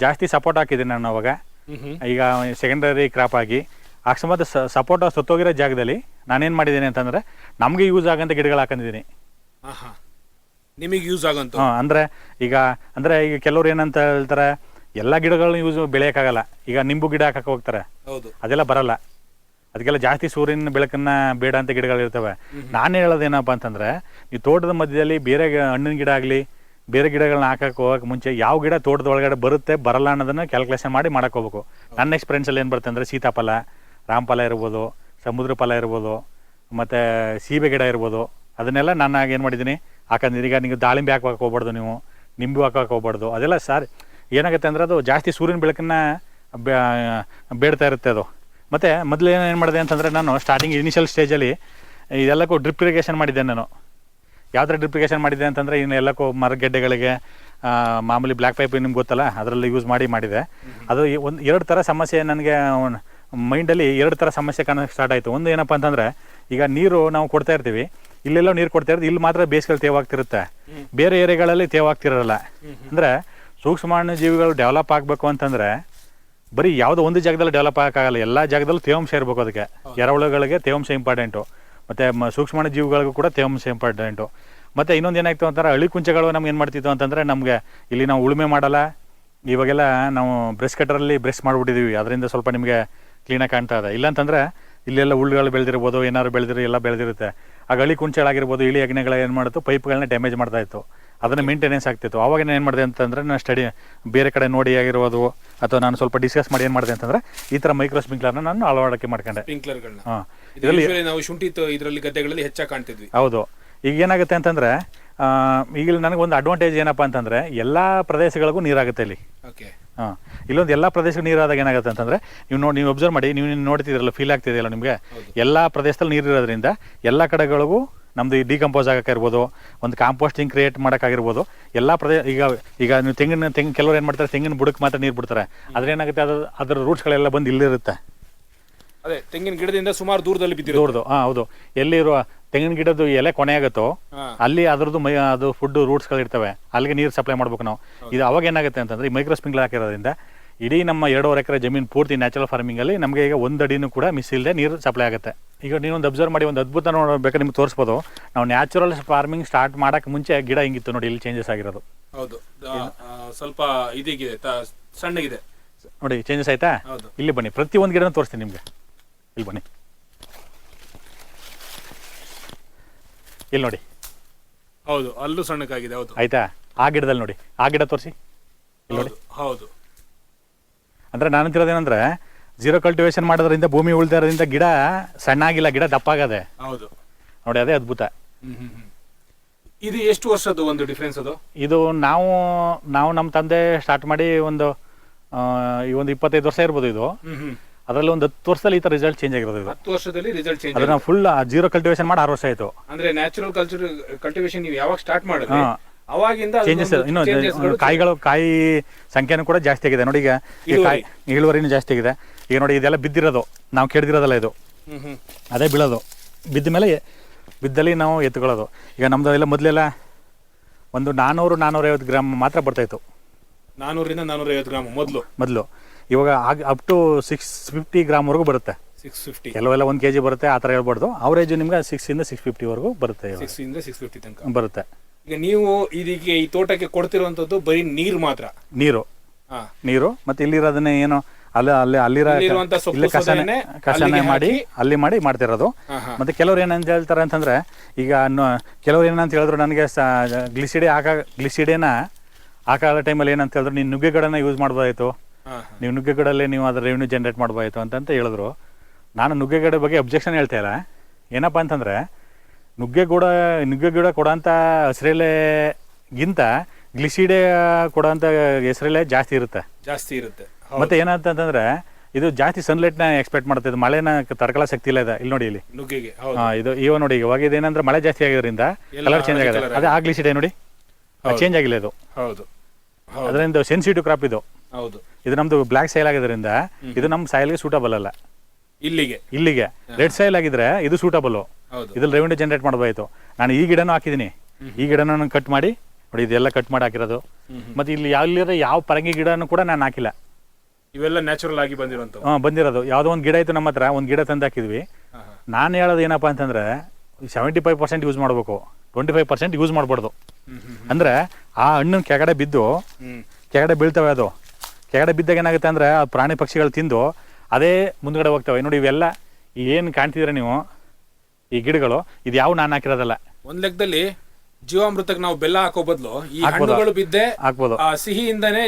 ಜಾಸ್ತಿ ಸಪೋರ್ಟ್ ಹಾಕಿದ್ದೀನಿ ನಾನು ಅವಾಗ. ಈಗ ಸೆಕೆಂಡರಿ ಕ್ರಾಪ್ ಆಗಿ ಅಕಸ್ಮಾತ್ ಸಪೋರ್ಟ್ ಸತ್ತೋಗಿರೋ ಜಾಗದಲ್ಲಿ ನಾನೇನು ಮಾಡಿದ್ದೀನಿ ಅಂತಂದರೆ ನಮಗೆ ಯೂಸ್ ಆಗಂತ ಗಿಡಗಳು ಹಾಕೊಂಡಿದ್ದೀನಿ. ನಿಮಗೆ ಯೂಸ್ ಆಗಂತ ಅಂದರೆ ಈಗ ಕೆಲವ್ರು ಏನಂತ ಹೇಳ್ತಾರೆ, ಎಲ್ಲ ಗಿಡಗಳನ್ನ ಬೆಳೆಯೋಕ್ಕಾಗಲ್ಲ. ಈಗ ನಿಂಬು ಗಿಡ ಹಾಕಕ್ಕೆ ಹೋಗ್ತಾರೆ, ಅದೆಲ್ಲ ಬರಲ್ಲ. ಅದಕ್ಕೆಲ್ಲ ಜಾಸ್ತಿ ಸೂರ್ಯನ ಬೆಳಕನ್ನ ಬೇಡ ಅಂತ ಗಿಡಗಳಿರ್ತವೆ. ನಾನು ಹೇಳೋದೇನಪ್ಪ ಅಂತಂದರೆ, ನೀವು ತೋಟದ ಮಧ್ಯದಲ್ಲಿ ಬೇರೆ ಹಣ್ಣಿನ ಗಿಡ ಆಗಲಿ ಬೇರೆ ಗಿಡಗಳನ್ನ ಹಾಕಕ್ಕೆ ಹೋಗಕ್ಕೆ ಮುಂಚೆ ಯಾವ ಗಿಡ ತೋಟದ ಒಳಗಡೆ ಬರುತ್ತೆ ಬರಲ್ಲ ಅನ್ನೋದನ್ನ ಕ್ಯಾಲ್ಕುಲೇಷನ್ ಮಾಡಿ ಮಾಡಕ್ಕೆ ಹೋಗ್ಬೇಕು. ನನ್ನ ಎಕ್ಸ್ಪೀರಿಯನ್ಸಲ್ಲಿ ಏನು ಬರುತ್ತೆ ಅಂದರೆ, ಸೀತಾಫಲ, ರಾಮಫಲ ಇರ್ಬೋದು, ಸಮುದ್ರ ಫಲ ಇರ್ಬೋದು, ಮತ್ತು ಸೀಬೆ ಗಿಡ ಇರ್ಬೋದು, ಅದನ್ನೆಲ್ಲ ನಾನು ಏನು ಮಾಡಿದ್ದೀನಿ ಹಾಕಂದಿದ್ದೀನಿ. ಈಗ ನೀವು ದಾಳಿಂಬೆ ಹಾಕಕ್ಕೆ ಹೋಗ್ಬಾರ್ದು, ನೀವು ನಿಂಬು ಹಾಕಕ್ಕೆ ಹೋಗ್ಬಾರ್ದು. ಅದೆಲ್ಲ ಏನಾಗುತ್ತೆ ಅಂದರೆ ಅದು ಜಾಸ್ತಿ ಸೂರ್ಯನ ಬೆಳಕನ್ನ ಬೇಡ್ತಾ ಇರುತ್ತೆ ಅದು. ಮತ್ತು ಮೊದಲು ಏನು ಮಾಡಿದೆ ಅಂತಂದರೆ, ನಾನು ಸ್ಟಾರ್ಟಿಂಗ್ ಇನಿಷಿಯಲ್ ಸ್ಟೇಜಲ್ಲಿ ಇದೆಲ್ಲಕ್ಕೂ ಡ್ರಿಪ್ ಇರಿಗೇಷನ್ ಮಾಡಿದ್ದೆ. ನಾನು ಯಾವ ಥರ ಡ್ರಿಪ್ ಇರಿಗೇಷನ್ ಮಾಡಿದ್ದೆ ಅಂತಂದರೆ, ಇನ್ನೆಲ್ಲಕ್ಕೂ ಮರಗೆಡ್ಡೆಗಳಿಗೆ ಮಾಮೂಲಿ ಬ್ಲ್ಯಾಕ್ ಪೈಪ್ ನಿಮ್ಗೆ ಗೊತ್ತಲ್ಲ, ಅದರಲ್ಲಿ ಯೂಸ್ ಮಾಡಿದೆ. ಅದು 2 ಥರ ಸಮಸ್ಯೆ ನನಗೆ ಮೈಂಡಲ್ಲಿ 2 ಥರ ಸಮಸ್ಯೆ ಕಾಣೋಕ್ಕೆ ಸ್ಟಾರ್ಟ್ ಆಯಿತು. ಒಂದು ಏನಪ್ಪ ಅಂತಂದರೆ, ಈಗ ನೀರು ನಾವು ಕೊಡ್ತಾ ಇರ್ತೀವಿ, ಇಲ್ಲೆಲ್ಲೋ ನೀರು ಕೊಡ್ತಾ ಇರ್ತೀವಿ, ಇಲ್ಲಿ ಮಾತ್ರ ಬೇಸಿಗೆಯಲ್ಲಿ ತೇವಾಗ್ತಿರುತ್ತೆ, ಬೇರೆ ಏರಿಯಾಗಳಲ್ಲಿ ತೇವಾಗ್ತಿರಲ್ಲ. ಅಂದರೆ ಸೂಕ್ಷ್ಮಾಣು ಜೀವಿಗಳು ಡೆವಲಪ್ ಆಗಬೇಕು ಅಂತಂದರೆ ಬರೀ ಯಾವುದೋ ಒಂದು ಜಾಗದಲ್ಲಿ ಡೆವಲಪ್ ಆಗೋಕ್ಕಾಗಲ್ಲ, ಎಲ್ಲ ಜಾಗದಲ್ಲೂ ತೇವಾಂಶ ಇರಬೇಕು. ಅದಕ್ಕೆ ಎರೆಹುಳುಗಳಿಗೆ ತೇವಾಂಶ ಇಂಪಾರ್ಟೆಂಟು, ಮತ್ತು ಸೂಕ್ಷ್ಮಾಣು ಜೀವಿಗಳಿಗೂ ಕೂಡ ತೇವಾಂಶ ಇಂಪಾರ್ಟೆಂಟು. ಮತ್ತು ಇನ್ನೊಂದು ಏನಾಗ್ತು ಅಂತಾರೆ, ಹಳ್ಳಿ ಕುಂಚಗಳು ನಮ್ಗೆ ಏನು ಮಾಡ್ತಿತ್ತು ಅಂತಂದರೆ, ನಮಗೆ ಇಲ್ಲಿ ನಾವು ಉಳುಮೆ ಮಾಡಲ್ಲ, ಇವಾಗೆಲ್ಲ ನಾವು ಬ್ರಷ್ ಕಟ್ಟರಲ್ಲಿ ಬ್ರಷ್ ಮಾಡಿಬಿಟ್ಟಿದ್ದೀವಿ, ಅದರಿಂದ ಸ್ವಲ್ಪ ನಿಮಗೆ ಕ್ಲೀನಾಗಿ ಕಾಣ್ತಾ ಇದೆ. ಇಲ್ಲಾಂತಂದರೆ ಇಲ್ಲೆಲ್ಲ ಹುಳುಗಳು ಬೆಳೆದಿರ್ಬೋದು, ಏನಾದ್ರು ಎಲ್ಲ ಬೆಳೆದಿರುತ್ತೆ. ಆಗ ಹಳ್ಳಿ ಕುಂಚಗಳಾಗಿರ್ಬೋದು, ಇಳಿ ಅಗ್ನಿಗಳು ಏನು ಮಾಡುತ್ತೋ ಪೈಪ್ಗಳನ್ನ ಡ್ಯಾಮೇಜ್ ಮಾಡ್ತಾಯಿತ್ತು, ಅದನ್ನು ಮೇಂಟೆನೆನ್ಸ್ ಆಗ್ತಿತ್ತು. ಅವಾಗ ಏನು ಮಾಡಿದೆ ಅಂತಂದರೆ, ನಾನು ಬೇರೆ ಕಡೆ ನೋಡಿ ಆಗಿರ್ಬೋದು, ಅಥವಾ ನಾನು ಸ್ವಲ್ಪ ಡಿಸ್ಕಸ್ ಮಾಡಿ ಏನು ಮಾಡಿದೆ ಅಂತಂದರೆ, ಈ ಥರ ಮೈಕ್ರೋ ಸ್ಪ್ರಿಂಕ್ಲರ್ನ ನಾನು ಅಳವಡಿಕೆ ಮಾಡ್ಕೊಂಡೆ. ಇದರಲ್ಲಿ ನಾವು ಶುಂಠಿ ಇದರಲ್ಲಿ ಗದ್ದೆಗಳಲ್ಲಿ ಹೆಚ್ಚಾಗಿ ಕಾಣ್ತಿದ್ವಿ. ಹೌದು. ಈಗ ಏನಾಗುತ್ತೆ ಅಂತಂದರೆ, ಈಗ ನನಗೊಂದು ಅಡ್ವಾಂಟೇಜ್ ಏನಪ್ಪ ಅಂತಂದರೆ, ಎಲ್ಲ ಪ್ರದೇಶಗಳಿಗೂ ನೀರಾಗುತ್ತೆ ಇಲ್ಲಿ. ಇಲ್ಲೊಂದು ಎಲ್ಲ ಪ್ರದೇಶಗಳು ನೀರಾದಾಗ ಏನಾಗುತ್ತೆ ಅಂತಂದರೆ, ನೀವು ಅಬ್ಸರ್ವ್ ಮಾಡಿ, ನೀವು ನೋಡ್ತಿದ್ರಲ್ಲ, ಫೀಲ್ ಆಗ್ತಿದೆಯಲ್ಲ ನಿಮಗೆ, ಎಲ್ಲ ಪ್ರದೇಶದಲ್ಲಿ ನೀರು ಇರೋದ್ರಿಂದ ಎಲ್ಲ ಕಡೆಗಳಿಗೂ ನಮ್ಮದು ಡಿಕಂಪೋಸ್ ಆಗೋಕ್ಕಿರ್ಬೋದು, ಒಂದು ಕಾಂಪೋಸ್ಟಿಂಗ್ ಕ್ರಿಯೇಟ್ ಮಾಡೋಕ್ಕಾಗಿರ್ಬೋದು, ಎಲ್ಲ ಈಗ ನೀವು ತೆಂಗಿನ ಕೆಲವರು ಏನು ಮಾಡ್ತಾರೆ, ತೆಂಗಿನ ಬುಡಕ್ಕೆ ಮಾತ್ರ ನೀರು ಬಿಡ್ತಾರೆ. ಅದ್ರ ಏನಾಗುತ್ತೆ, ಅದರ ರೂಟ್ಸ್ಗಳೆಲ್ಲ ಬಂದು ಇಲ್ಲಿರುತ್ತೆ. ಅದೇ ತೆಂಗಿನ ಗಿಡದಿಂದ ಸುಮಾರು ದೂರದಲ್ಲಿ ಬಿದ್ದಿರೋದು. ಹೌದು. ಎಲ್ಲಿರುವ ತೆಂಗಿನ ಗಿಡದ್ದು ಎಲೆ ಕೊನೆ ಆಗುತ್ತೋ ಅಲ್ಲಿ ಅದರದ್ದು ಅದು ಫುಡ್ ರೂಟ್ಸ್ಗಳು ಇರ್ತವೆ, ಅಲ್ಲಿಗೆ ನೀರು ಸಪ್ಲೈ ಮಾಡ್ಬೇಕು ನಾವು. ಇದು ಅವಾಗ ಏನಾಗುತ್ತೆ ಅಂತಂದರೆ, ಈ ಮೈಕ್ರೋ ಸ್ಪ್ರಿಂಕ್ಲರ್ ಹಾಕಿರೋದ್ರಿಂದ ಇಡೀ ನಮ್ಮ 2.5 ಎಕರೆ ಜಮೀನು ಪೂರ್ತಿ ನ್ಯಾಚುರಲ್ ಫಾರ್ಮಿಂಗಲ್ಲಿ ನಮಗೆ ಈಗ 1 ಅಡಿನೂ ಕೂಡ ಮಿಸ್ ಇಲ್ಲದೆ ನೀರು ಸಪ್ಲೈ ಆಗುತ್ತೆ. ಈಗ ನೀವೊಂದು ಅಬ್ಸರ್ವ್ ಮಾಡಿ, ಒಂದು ಅದ್ಭುತ ನೋಡಬೇಕಾದ್ರೆ ನಿಮ್ಗೆ ತೋರಿಸ್ಬೋದು. ನಾವು ನ್ಯಾಚುರಲ್ ಫಾರ್ಮಿಂಗ್ ಸ್ಟಾರ್ಟ್ ಮಾಡೋಕ್ಕೆ ಮುಂಚೆ ಗಿಡ ಹಿಂಗಿತ್ತು ನೋಡಿ, ಇಲ್ಲಿ ಚೇಂಜಸ್ ಆಗಿರೋದು. ಹೌದು, ಸ್ವಲ್ಪ ಇದಿಗಿದೆ, ಸಣ್ಣಗಿದೆ ನೋಡಿ, ಚೇಂಜಸ್ ಆಯ್ತಾ. ಇಲ್ಲಿ ಬನ್ನಿ, ಪ್ರತಿ ಒಂದು ಗಿಡನ ತೋರಿಸ್ತೀನಿ ನಿಮಗೆ. ಇಲ್ಲಿ ಬನ್ನಿ, ಇಲ್ಲಿ ನೋಡಿ. ಹೌದು, ಅಲ್ಲೂ ಸಣ್ಣಕ್ಕಾಗಿದೆ. ಹೌದು, ಆಯ್ತಾ. ಆ ಗಿಡದಲ್ಲಿ ನೋಡಿ, ಆ ಗಿಡ ತೋರಿಸಿ, ಇಲ್ಲಿ ನೋಡಿ. ಹೌದು. ಅಂದರೆ ನಾನು ಅಂತಿರೋದೇನಂದ್ರೆ, ಜೀರೋ ಕಲ್ಟಿವೇಶನ್ ಮಾಡೋದ್ರಿಂದ, ಭೂಮಿ ಉಳ್ತಾ ಇರೋದ್ರಿಂದ ಗಿಡ ಸಣ್ಣಾಗಿಲ್ಲ, ಗಿಡ ದಪ್ಪಾಗದೆ. ಹೌದು ನೋಡಿ, ಅದೇ ಅದ್ಭುತ. ಇದು ಎಷ್ಟು ವರ್ಷದ್ದು ಒಂದು ಡಿಫ್ರೆನ್ಸ್ ಅದು? ಇದು ನಾವು ನಮ್ಮ ತಂದೆ ಸ್ಟಾರ್ಟ್ ಮಾಡಿ ಒಂದು 25 ವರ್ಷ ಇರ್ಬೋದು. ಇದು ಅದರಲ್ಲಿ ಒಂದು 10 ವರ್ಷದಲ್ಲಿ ಈ ತರ ರಿಸಲ್ಟ್ ಚೇಂಜ್ ಆಗಿರೋದು. 10 ವರ್ಷದಲ್ಲಿ ರಿಸಲ್ಟ್ ಚೇಂಜ್. ಅದನ್ನ ಫುಲ್ ಜೀರೋ ಕಲ್ಟಿವೇಶನ್ ಮಾಡಿ 6 ವರ್ಷ ಆಯ್ತು. ಅಂದ್ರೆ ನ್ಯಾಚುರಲ್ ಕಲ್ಟಿವೇಶನ್ ನೀವು ಯಾವಾಗ ಸ್ಟಾರ್ಟ್ ಮಾಡಿದ್ರಿ ಅವಾಗಿಂದ ಚೇಂಜಸ್, ಇನ್ನು ಕಾಯಿ ಸಂಖ್ಯೆನೂ ಕೂಡ ಜಾಸ್ತಿ ಆಗಿದೆ ನೋಡಿ. ಈಗ ಇಳುವರಿನೂ ಜಾಸ್ತಿ ಆಗಿದೆ. ಈಗ ನೋಡಿ, ಇದೆಲ್ಲ ಬಿದ್ದಿರೋದು, ನಾವು ಕೆಡ್ದಿರೋದಲ್ಲ, ಇದು ಅದೇ ಬೀಳೋದು. ಬಿದ್ದ ಮೇಲೆ ಬಿದ್ದಲ್ಲಿ ನಾವು ಎತ್ಕೊಳ್ಳೋದು. ಈಗ ನಮ್ದು ಎಲ್ಲ ಮೊದಲೆಲ್ಲ ಒಂದು 400-450 ಗ್ರಾಮ್ ಮಾತ್ರ ಬರ್ತಾಯಿತ್ತು. 400ರಿಂದ 450 ಗ್ರಾಮ್ ಮೊದಲು. ಇವಾಗ ಅಪ್ ಟು 650 ಗ್ರಾಮ್ವರೆಗೂ ಬರುತ್ತೆ. 650 ಕೆಲವೆಲ್ಲ 1 kg ಬರುತ್ತೆ, ಆ ಥರ ಹೇಳ್ಬಾರ್ದು. ಅವರೇಜ್ ನಿಮ್ಗೆ 600 ಇಂದ 650 ವರೆಗೂ ಬರುತ್ತೆ. 600 ಇಂದ 650 ತನಕ ಬರುತ್ತೆ. ಈಗ ನೀವು ಇದಕ್ಕೆ ಈ ತೋಟಕ್ಕೆ ಕೊಡ್ತಿರುವಂತದ್ದು ಬರೀ ನೀರು ಮಾತ್ರ. ನೀರು ಹಾ. ನೀರು ಮತ್ತೆ ಇಲ್ಲಿರೋದನ್ನೇ ಏನು ಅಲ್ಲಿರೋ ಇಲ್ಲಿರುವಂತ ಸೊಪ್ಪು ಇಲ್ಲಿ ಕಷಾಯ ಅಲ್ಲಿಗೆ ಮಾಡಿ ಹಾಕಿ- ಅಲ್ಲಿ ಮಾಡಿ ಮಾಡ್ತಿರೋದು. ಹಾ, ಹಾ. ಮತ್ತೆ ಕೆಲವ್ರು ಏನಂತ ಹೇಳ್ತಾರೆ ಅಂತಂದ್ರೆ ಈಗ ಕೆಲವ್ರು ಏನಂತ ಹೇಳಿದ್ರು ನನಗೆ ಗ್ಲಿಸಿಡೇನ ಹಾಕೋ ಟೈಮಲ್ಲಿ ಏನಂತ ಹೇಳಿದ್ರು ನೀನು ನುಗ್ಗೆಗಡನ್ನ ಯೂಸ್ ಮಾಡ್ಬೋದಾಯ್ತು, ಹಾ, ನೀವು ನುಗ್ಗೆಗಡಲ್ಲಿ ನೀವು ಅದ್ರ ರೆವೆನ್ಯೂ ಜನರೇಟ್ ಮಾಡ್ಬೋದಾಯ್ತು ಅಂತ ಹೇಳಿದ್ರು. ನಾನು ನುಗ್ಗೆಗಡೆ ಬಗ್ಗೆ ಅಬ್ಜೆಕ್ಷನ್ ಹೇಳ್ತಾ ಇಲ್ಲ. ಏನಪ್ಪ ಅಂತಂದರೆ ನುಗ್ಗೆಗಿಡ ಕೊಡೋಂಥ ಹಸಿರೆಲೆಗಿಂತ ಗ್ಲಿಸಿಡೆ ಕೊಡೋಂಥ ಹೆಸರೆಲೆ ಜಾಸ್ತಿ ಇರುತ್ತೆ. ಮತ್ತೆ ಏನಂತಂದ್ರೆ ಇದು ಜಾಸ್ತಿ ಸನ್ಲೈಟ್ನ ಎಕ್ಸ್ಪೆಕ್ಟ್ ಮಾಡ್ತಾ ಇದೆ, ಮಳೆನ ತಡ್ಕೊಳ್ಳೋ ಶಕ್ತಿ ಇಲ್ಲ ಇದೆ. ಇಲ್ಲಿ ನೋಡಿ ಇಲ್ಲಿ ನುಗ್ಗೆಗೆ ಇದು ಇವಾಗ ನೋಡಿ ಇವಾಗ ಇದೇನಂದ್ರೆ ಮಳೆ ಜಾಸ್ತಿ ಆಗಿರೋದ್ರಿಂದ ಕಲರ್ ಚೇಂಜ್ ಆಗಿದೆ. ಅದೇ ಆ ಗ್ಲಿಸಿಡೆ ನೋಡಿ ಚೇಂಜ್ ಆಗಿಲ್ಲ ಇದು. ಅದರಿಂದ ಸೆನ್ಸಿಟಿವ್ ಕ್ರಾಪ್ ಇದು. ಇದು ನಮ್ದು ಬ್ಲ್ಯಾಕ್ ಸೈಲ್ ಆಗಿದ್ರಿಂದ ಇದು ನಮ್ಮ ಸಾಯಿಲ್ಗೆ ಸೂಟಬಲ್ ಅಲ್ಲ. ಇಲ್ಲಿಗೆ ರೆಡ್ ಸೈಲ್ ಆಗಿದ್ರೆ ಇದು ಸೂಟಬಲ್, ಇದ್ರಲ್ಲಿ ರೆವೆನ್ಯೂ ಜನರೇಟ್ ಮಾಡಬೇಕಾಯ್ತು. ನಾನು ಈ ಗಿಡನೂ ಹಾಕಿದ್ದೀನಿ, ಈ ಗಿಡನ ಕಟ್ ಮಾಡಿ ನೋಡಿ ಇದೆಲ್ಲ ಕಟ್ ಮಾಡಿ ಹಾಕಿರೋದು. ಮತ್ತೆ ಇಲ್ಲಿ ಯಾವ ಪರಂಗಿ ಗಿಡನೂ ಕೂಡ ನಾನು ಹಾಕಿಲ್ಲ, ಇವೆಲ್ಲ ನ್ಯಾಚುರಲ್ ಆಗಿ ಬಂದಿರೋದು. ಯಾವುದೋ ಒಂದು ಗಿಡ ಇತ್ತು ನಮ್ಮ ಹತ್ರ, ಒಂದು ಗಿಡ ತಂದು ಹಾಕಿದ್ವಿ. ನಾನು ಹೇಳೋದು ಏನಪ್ಪಾ ಅಂತಂದ್ರೆ 75% ಯೂಸ್ ಮಾಡಬೇಕು, 25% ಯೂಸ್ ಮಾಡಬಾರ್ದು. ಅಂದ್ರೆ ಆ ಹಣ್ಣು ಕೆಳಗಡೆ ಬೀಳ್ತವೆ. ಅದು ಕೆಳಗಡೆ ಬಿದ್ದಾಗ ಏನಾಗುತ್ತೆ ಅಂದ್ರೆ ಆ ಪ್ರಾಣಿ ಪಕ್ಷಿಗಳು ತಿಂದು ಅದೇ ಮುಂದ್ಗಡೆ ಹೋಗ್ತವೆ. ನೋಡಿ ಇವೆಲ್ಲ ಏನು ಕಾಣ್ತಿದ್ರೆ ನೀವು ಈ ಗಿಡಗಳು, ಇದು ಯಾವ ನಾನು ಹಾಕಿರೋದಲ್ಲ. ಒಂದ್ ಲೆಕ್ಕದಲ್ಲಿ ಜೀವಾಮೃತಕ್ಕೆ ನಾವು ಬೆಲ್ಲ ಹಾಕೋ ಬದಲು ಈ ಹಣ್ಣುಗಳು ಬಿದ್ದೆ ಹಾಕ್ಬೋದು. ಸಿಹಿಯಿಂದಾನೇ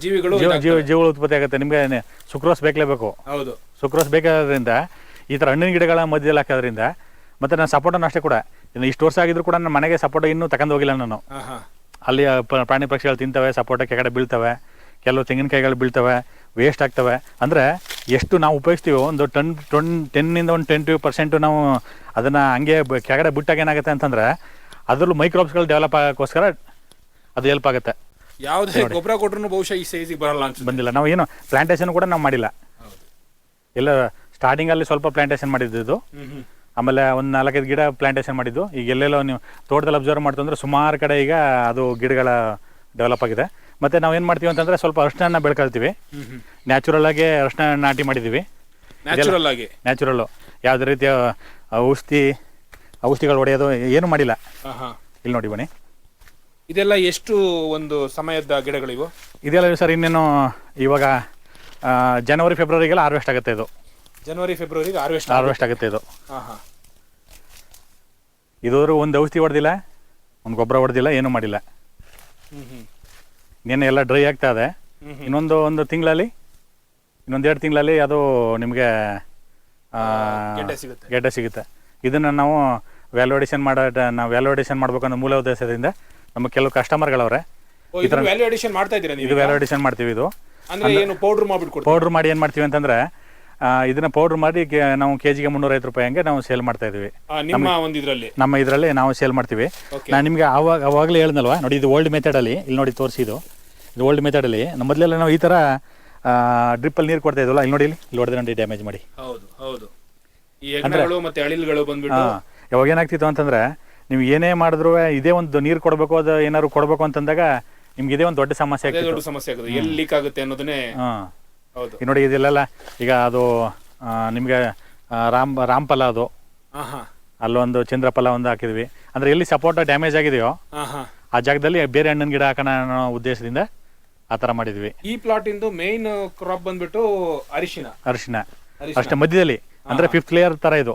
ಜೀವಿಗಳು ಉತ್ಪತ್ತಿ ಆಗುತ್ತೆ. ನಿಮ್ಗೆ ಸುಕ್ರೋಸ್ ಬೇಕಲೇಬೇಕು. ಹೌದು, ಸುಕ್ರೋಸ್ ಬೇಕಾದ್ರಿಂದ ಈ ತರ ಹಣ್ಣಿನ ಗಿಡಗಳ ಮಧ್ಯದಲ್ಲಿ ಹಾಕೋದ್ರಿಂದ. ಮತ್ತೆ ನಾನು ಸಪೋಟನ್ನು ಅಷ್ಟೇ ಕೂಡ ಇಷ್ಟು ವರ್ಷ ಆಗಿದ್ರು ಕೂಡ ನನ್ನ ಮನೆಗೆ ಸಪೋಟ ಇನ್ನೂ ತಗೊಂಡು ಹೋಗಿಲ್ಲ ನಾನು. ಅಲ್ಲಿ ಪ್ರಾಣಿ ಪಕ್ಷಿಗಳು ತಿಂತವೆ, ಸಪೋಟ ಕೆಳಗಡೆ ಬೀಳ್ತವೆ, ಕೆಲವು ತೆಂಗಿನಕಾಯಿಗಳು ಬೀಳ್ತವೆ, ವೇಸ್ಟ್ ಆಗ್ತವೆ. ಅಂದರೆ ಎಷ್ಟು ನಾವು ಉಪಯೋಗಿಸ್ತೀವೋ ಒಂದು 10 ಒಂದು 20% ನಾವು ಅದನ್ನು ಹಂಗೆ ಕೆಳಗಡೆ ಬಿಟ್ಟಾಗ ಏನಾಗುತ್ತೆ ಅಂತಂದರೆ ಅದರಲ್ಲೂ ಮೈಕ್ರೋಬ್ಸ್ಗಳು ಡೆವಲಪ್ ಆಗೋಕ್ಕೋಸ್ಕರ ಅದು ಹೆಲ್ಪ್ ಆಗುತ್ತೆ. ಯಾವುದೇ ಗೊಬ್ಬರ ಕೊಟ್ಟರು ಬಹುಶಃ ಈ ಸೈಜಿಗೆ ಬರಲ್ಲ ಅಂತ ಬಂದಿಲ್ಲ. ನಾವು ಏನು ಪ್ಲಾಂಟೇಶನ್ ಕೂಡ ನಾವು ಮಾಡಿಲ್ಲ. ಎಲ್ಲ ಸ್ಟಾರ್ಟಿಂಗಲ್ಲಿ ಸ್ವಲ್ಪ ಪ್ಲಾಂಟೇಶನ್ ಮಾಡಿದ್ದು, ಆಮೇಲೆ ಒಂದು 4-5 ಗಿಡ ಪ್ಲಾಂಟೇಶನ್ ಮಾಡಿದ್ದು. ಈಗ ಎಲ್ಲೆಲ್ಲೋ ನೀವು ತೋಟದಲ್ಲಿ ಅಬ್ಸರ್ವ್ ಮಾಡ್ತಂದ್ರೆ ಸುಮಾರು ಕಡೆ ಈಗ ಅದು ಗಿಡಗಳ ಡೆವಲಪ್ ಆಗಿದೆ. ಮತ್ತು ನಾವು ಏನು ಮಾಡ್ತೀವಿ ಅಂತಂದರೆ ಸ್ವಲ್ಪ ಅರಿಶಿನ ಬೆಳ್ಕೊಳ್ತೀವಿ. ನ್ಯಾಚುರಲ್ ಆಗಿ ಅರಿಶಿನ ನಾಟಿ ಮಾಡಿದ್ದೀವಿ. ನ್ಯಾಚುರಲ್ಲು ಯಾವುದೇ ರೀತಿಯ ಔಷಧಿಗಳು ಹೊಡೆಯೋದು ಏನು ಮಾಡಿಲ್ಲ. ಇಲ್ಲಿ ನೋಡಿ ಬನ್ನಿ, ಇದೆಲ್ಲ ಎಷ್ಟು ಒಂದು ಸಮಯದ ಗಿಡಗಳು ಇವು? ಇದೆಲ್ಲ ಸರ್ ಇನ್ನೇನು ಇವಾಗ ಜನವರಿ ಫೆಬ್ರವರಿಗೆಲ್ಲ ಹಾರ್ವೆಸ್ಟ್ ಆಗುತ್ತೆ. ಇದು ಜನವರಿ ಫೆಬ್ರವರಿಗೆ ಹಾರ್ವೆಸ್ಟ್ ಆಗುತ್ತೆ. ಇದುವರೆಗೂ ಒಂದು ಔಷಧಿ ಹೊಡೆದಿಲ್ಲ, ಒಂದು ಗೊಬ್ಬರ ಹೊಡೆದಿಲ್ಲ, ಏನೂ ಮಾಡಿಲ್ಲ. ಇನ್ನೇನು ಎಲ್ಲ ಡ್ರೈ ಆಗ್ತಾ ಇದೆ. ಒಂದು ತಿಂಗಳಲ್ಲಿ, 2 ತಿಂಗಳಲ್ಲಿ ಅದು ನಿಮಗೆ ಗೆಡ್ಡೆ ಸಿಗುತ್ತೆ. ಇದನ್ನು ನಾವು ವ್ಯಾಲ್ಯೂಡೇಷನ್ ಮಾಡ್ಬೇಕನ್ನೋ ಮೂಲ ಉದ್ದೇಶದಿಂದ ನಮ್ಮ ಕೆಲವು ಕಸ್ಟಮರ್ಗಳವ್ರೆ ಇದು ವ್ಯಾಲ್ಯೂಡೇಷನ್ ಮಾಡ್ತೀವಿ. ಇದು ಪೌಡ್ರ್ ಮಾಡಿ ಏನು ಮಾಡ್ತೀವಿ ಅಂತಂದ್ರೆ ಇದನ್ನ ಪೌಡ್ರ್ ಮಾಡಿ ನಾವು ಕೆಜಿಗೆ 350 ರೂಪಾಯಿ ಹಂಗೆ ನಾವು ಸೇಲ್ ಮಾಡ್ತಾ ಇದೀವಿ. ನಮ್ಮ ಇದರಲ್ಲಿ ನಾವು ಸೇಲ್ ಮಾಡ್ತೀವಿ. ನಾನು ನಿಮ್ಗೆ ಅವಾಗಲೇ ಹೇಳಿದ್ನಲ್ವಾ, ನೋಡಿ ಇದು ಓಲ್ಡ್ ಮೆಥಡಲ್ಲಿ ಇಲ್ಲಿ ನೋಡಿ ತೋರಿಸಿದ್ದು. ಇದು ಓಲ್ಡ್ ಮೆಥಡಲ್ಲಿ ಮೊದಲೆಲ್ಲ ನಾವು ಈ ಥರ ಡ್ರಿಪ್ಪಲ್ಲಿ ನೀರು ಕೊಡ್ತಾ ಇದ್ವಲ್ಲ. ಇಲ್ಲಿ ನೋಡಿ, ಇಲ್ಲಿ ಹೊಡೆದ್ರೆ ನೋಡಿ ಡ್ಯಾಮೇಜ್ ಮಾಡಿ. ಯಾವಾಗ ಏನಾಗ್ತಿತ್ತು ಅಂತಂದ್ರೆ ನೀವು ಏನೇ ಮಾಡಿದ್ರು ಇದೇ ಒಂದು ನೀರು ಕೊಡಬೇಕು, ಅದು ಏನಾದ್ರು ಕೊಡಬೇಕು ಅಂತಂದಾಗ ನಿಮ್ಗೆ ಇದೇ ಒಂದು ದೊಡ್ಡ ಸಮಸ್ಯೆ ಆಗುತ್ತೆ ಅನ್ನೋದನ್ನೇ. ಈಗ ನೋಡಿ ಇದೆಲ್ಲ ಈಗ ಅದು ನಿಮ್ಗೆ ರಾಮ್ಫಲ, ಅದು ಅಲ್ಲೊಂದು ಚಂದ್ರಫಲ ಒಂದು ಹಾಕಿದ್ವಿ. ಅಂದ್ರೆ ಎಲ್ಲಿ ಸಪೋಟ ಡ್ಯಾಮೇಜ್ ಆಗಿದೆಯೋ ಆ ಜಾಗದಲ್ಲಿ ಬೇರೆ ಹಣ್ಣಿನ ಗಿಡ ಹಾಕೋಣ ಅನ್ನೋ ಉದ್ದೇಶದಿಂದ ಆ ತರ ಮಾಡಿದ್ವಿ. ಈ ಪ್ಲಾಟ್ ಇಂದು ಮೇನ್ ಕ್ರಾಪ್ ಬಂದ್ಬಿಟ್ಟು ಅರಿಶಿನ ಅಷ್ಟೇ ಮಧ್ಯದಲ್ಲಿ. ಅಂದ್ರೆ 5th ಲೇಯರ್ ತರ ಇದು.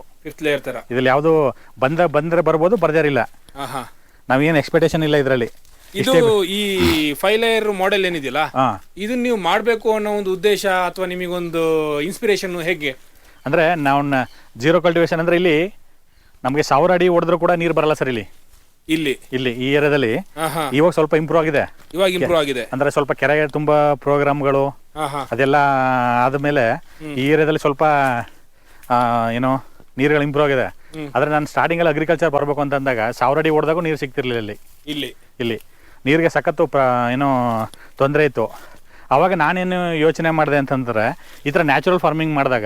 ಇದ್ರಲ್ಲಿ ಯಾವ್ದು ಬಂದ್ರೆ ಬರ್ಬೋದು, ಬರ್ದಾರಿಲ್ಲ. ನಾವೇನು ಎಕ್ಸ್ಪೆಕ್ಟೇಷನ್ ಇಲ್ಲ ಇದರಲ್ಲಿ. ಇದು ಈ 5 ಲೇಯರ್ ಮಾಡೆಲ್ ಏನಿದೆಯಲ್ಲ, ಇದನ್ನ ನೀವು ಮಾಡ್ಬೇಕು ಅನ್ನೋ ಒಂದು ಉದ್ದೇಶ ಅಥವಾ ನಿಮಗೊಂದು ಇನ್ಸ್ಪಿರೇಷನ್ ಹೇಗೆ? ಅಂದ್ರೆ ನಾವು ಜೀರೋ ಕಲ್ಟಿವೇಶನ್ ಅಂದ್ರೆ ಇಲ್ಲಿ ನಮಗೆ 1000 ಅಡಿ ಹೊಡೆದ್ರು ಕೂಡ ನೀರು ಬರಲ್ಲ ಸರ್. ಇಲ್ಲಿ ಈ ಏರಿಯಾದಲ್ಲಿ ಇವಾಗ ಸ್ವಲ್ಪ ಇಂಪ್ರೂವ್ ಆಗಿದೆ. ಅಂದ್ರೆ ಸ್ವಲ್ಪ ಕೆರೆ ತುಂಬಾ ಪ್ರೋಗ್ರಾಮ್ಗಳು ಅದೆಲ್ಲ ಆದ್ಮೇಲೆ ಈ ಏರಿಯಾದಲ್ಲಿ ಸ್ವಲ್ಪ ಏನೋ ನೀರುಗಳು ಇಂಪ್ರೂವ್ ಆಗಿದೆ. ಆದ್ರೆ ನಾನು ಸ್ಟಾರ್ಟಿಂಗ್ ಅಲ್ಲಿ ಅಗ್ರಿಕಲ್ಚರ್ ಬರ್ಬೇಕು ಅಂತಂದಾಗ 1000 ಅಡಿ ಹೊಡೆದಾಗೂ ನೀರು ಸಿಗ್ತಿರ್ಲಿಲ್ಲ. ಇಲ್ಲಿ ನೀರಿಗೆ ಸಖತ್ತು ಏನೋ ತೊಂದರೆ ಇತ್ತು. ಅವಾಗ ನಾನೇನು ಯೋಚನೆ ಮಾಡಿದೆ ಅಂತಂದ್ರೆ ಈ ಥರ ನ್ಯಾಚುರಲ್ ಫಾರ್ಮಿಂಗ್ ಮಾಡಿದಾಗ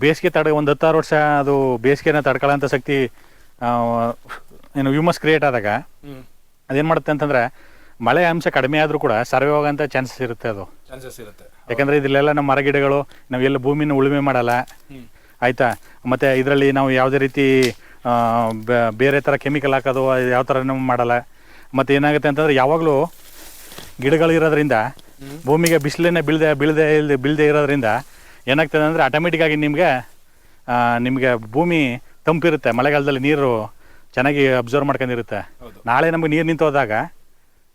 ಬೇಸಿಗೆ ಒಂದು 10-6 ವರ್ಷ ಅದು ಬೇಸಿಗೆನ ತಡ್ಕೊಳ್ಳೋಂಥ ಶಕ್ತಿ ಏನು ಹ್ಯೂಮಸ್ ಕ್ರಿಯೇಟ್ ಆದಾಗ ಅದೇನು ಮಾಡುತ್ತೆ ಅಂತಂದ್ರೆ ಮಳೆ ಅಂಶ ಕಡಿಮೆ ಆದರೂ ಕೂಡ ಸರ್ವೆ ಹೋಗೋಂಥ ಚಾನ್ಸಸ್ ಇರುತ್ತೆ. ಯಾಕಂದ್ರೆ ಇದೆಲ್ಲ ನಮ್ಮ ಮರಗಿಡಗಳು ನಾವೆಲ್ಲ ಭೂಮಿನ ಉಳುಮೆ ಮಾಡಲ್ಲ, ಆಯ್ತಾ. ಮತ್ತೆ ಇದರಲ್ಲಿ ನಾವು ಯಾವುದೇ ರೀತಿ ಬೇರೆ ಥರ ಕೆಮಿಕಲ್ ಹಾಕೋದು ಯಾವ ಥರ ಮಾಡಲ್ಲ. ಮತ್ತು ಏನಾಗುತ್ತೆ ಅಂತಂದರೆ ಯಾವಾಗಲೂ ಗಿಡಗಳಿರೋದ್ರಿಂದ ಭೂಮಿಗೆ ಬಿಸಿಲನ್ನೇ ಬೀಳದೆ ಇರೋದ್ರಿಂದ ಏನಾಗ್ತದೆ ಅಂದರೆ ಆಟೋಮೆಟಿಕ್ಕಾಗಿ ನಿಮಗೆ ಭೂಮಿ ತಂಪಿರುತ್ತೆ, ಮಳೆಗಾಲದಲ್ಲಿ ನೀರು ಚೆನ್ನಾಗಿ ಅಬ್ಸರ್ವ್ ಮಾಡ್ಕೊಂಡಿರುತ್ತೆ. ನಾಳೆ ನಮಗೆ ನೀರು ನಿಂತು ಹೋದಾಗ